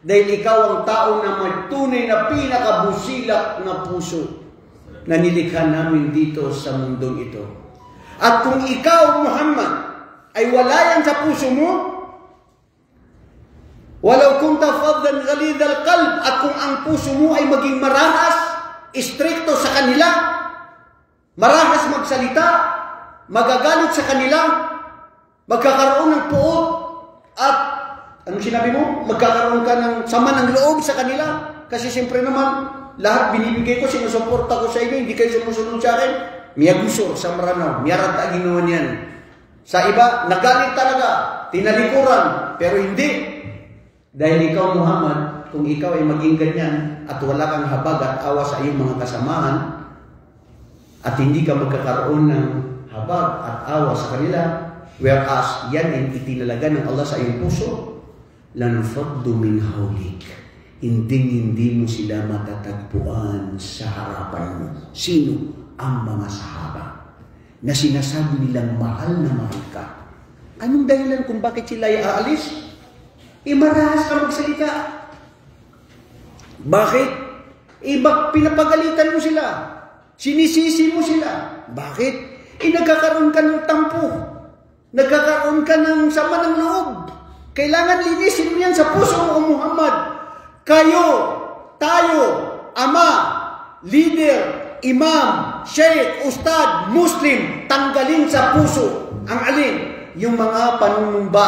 Dahil ikaw ang tao na may tunay na pinakabusilak na puso na nilikha namin dito sa mundong ito. At kung ikaw, Muhammad, ay wala yan sa puso mo, walau kunta faddan ghalidhal qalb, at kung ang puso mo ay maging marahas, istrikto sa kanila, marahas magsalita, magagalit sa kanila, magkakaroon ng puot, at anong sinabi mo? Magkakaroon ka ng sama ng loob sa kanila. Kasi siyempre naman, lahat binibigay ko, sinusuporta ko sa inyo, hindi kayo sumusunod sa akin. Miyagusor sa Maranaw, miyarata ginawa niyan. Sa iba, nagalit talaga, tinalikuran, pero hindi. Dahil ikaw, Muhammad, kung ikaw ay maging ganyan at wala kang habag at awa sa iyong mga kasamahan at hindi ka magkakaroon ng habag at awa sa kanila, whereas yan ay itinalaga ng Allah sa iyong puso, lanfaddu min hawlik. Hindi mo sila matatagpuan sa harapan mo. Sino? Ang mga sahaba na sinasabi nilang mahal na mahal ka. Anong dahilan kung bakit sila ay aalis? Marahas ka magsalita. Bakit? Pinapagalitan mo sila. Sinisisi mo sila. Bakit? Nagkakaroon ka ng tampo. Nagkakaroon ka ng sama ng loob. Kailangan linisin mo yan sa puso mo, Muhammad. Kayo, tayo, Ama, leader, imam, sheikh, ustad, muslim, tanggalin sa puso ang alin? Yung mga panunumba.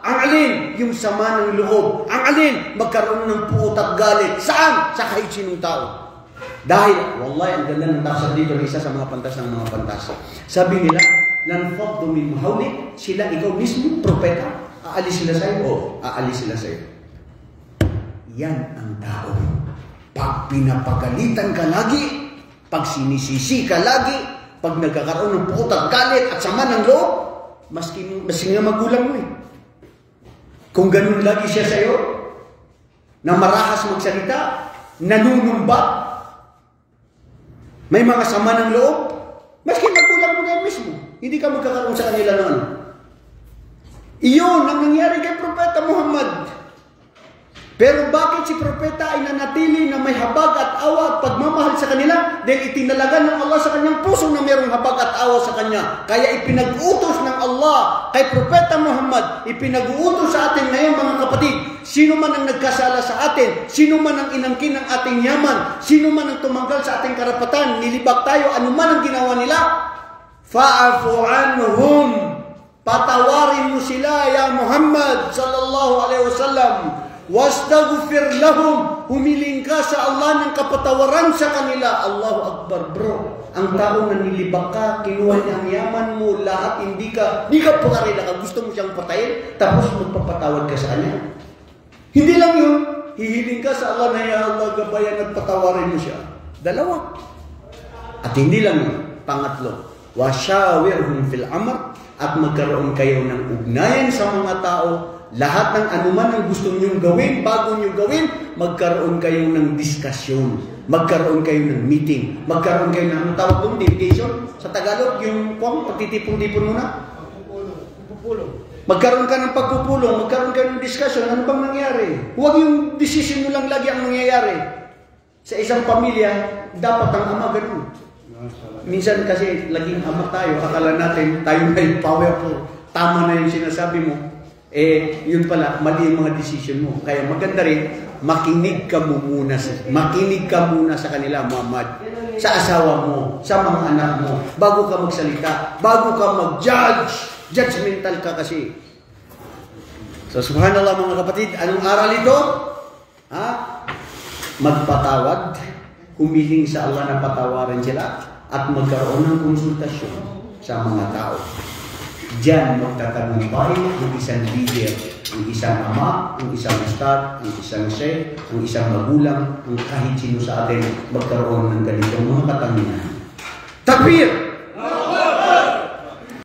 Ang alin? Yung sama ng loob. Ang alin? Magkaroon ng puot at galit. Saan? Sa kahit sinong tao. Dahil, wallahi, ang ganda ng tafsir dito, isa sa mga pantas ng mga pantas. Sabi nila, lanfaddu min mahawlik, sila, ikaw mismo, propeta, aalis sila sa'yo? O, aalis sila sa'yo. Yan ang tao. Pag pinapagalitan ka lagi, pag sinisisi ka lagi, pag nagkakaroon ng puot at galit at sama ng loob, maski nga magulang mo eh. Kung ganun lagi siya sa'yo, na marahas magsalita, nanunumba, may mga sama ng loob, maski magulang mo na mismo, hindi ka magkakaroon sa kanila noon. Iyon ang nangyari kay Propeta Muhammad. Pero bakit si Propeta ay nanatili na may habag at awa at pagmamahal sa kanila? Dahil itinalaga ng Allah sa kanyang puso na mayroong habag at awa sa kanya. Kaya ipinag-utos ng Allah kay Propeta Muhammad, ipinag-utos sa atin ngayon mga kapatid, sino man ang nagkasala sa atin, sino man ang inangkin ng ating yaman, sino man ang tumanggal sa ating karapatan, nilibak tayo, ano man ang ginawa nila, fa'afu anhum, patawarin mo sila ya Muhammad sallallahu alaihi wasallam. Wastaghfir lahum, humiling ka sa Allah ng kapatawaran sa kanila. Allahu Akbar, bro. Ang tao na nilibak ka, kinuha niya ang yaman mo, lahat, hindi ka pakarela ka, gusto mo siyang patayin, tapos magpapatawad ka sa kanya. Hindi lang yun, hihiling ka sa Allah na ya Allah, gabayan at patawarin mo siya. Dalawa. At hindi lang yun, pangatlo, washawirhum fil amr, at magkaroon kayo ng ugnayan sa mga tao. Lahat ng anuman ang gusto niyong gawin, bago niyong gawin, magkaroon kayo ng diskusyon, magkaroon kayo ng meeting, magkaroon kayo ng, anong tawag doon, delegation? Sa Tagalog, yung pagtitipon-tipon muna? Pagpupulong. Magkaroon ka ng pagpupulong, magkaroon kayo ng diskusyon, ano bang nangyari? Huwag yung decision mo lang lagi ang nangyayari. Sa isang pamilya, dapat ang ama ganun. Minsan kasi laging ama tayo, akala natin tayo na yung powerful, tama na yung sinasabi mo. Yun pala, mali yung mga decision mo. Kaya maganda rin, makinig ka muna sa kanila, Muhammad. Sa asawa mo, sa mga anak mo, bago ka magsalita, bago ka mag-judge. Judgmental ka kasi. So, subhanallah mga kapatid, anong aral ito? Magpatawad, humiling sa Allah na patawarin sila, at magkaroon ng konsultasyon sa mga tao. Diyan magtatagumpay ang isang leader, ang isang ama, ang isang ustad, ang isang sheikh, ang isang magulang, ang kahit sino sa atin magkaroon ng ganitong mga katangian. Takbir!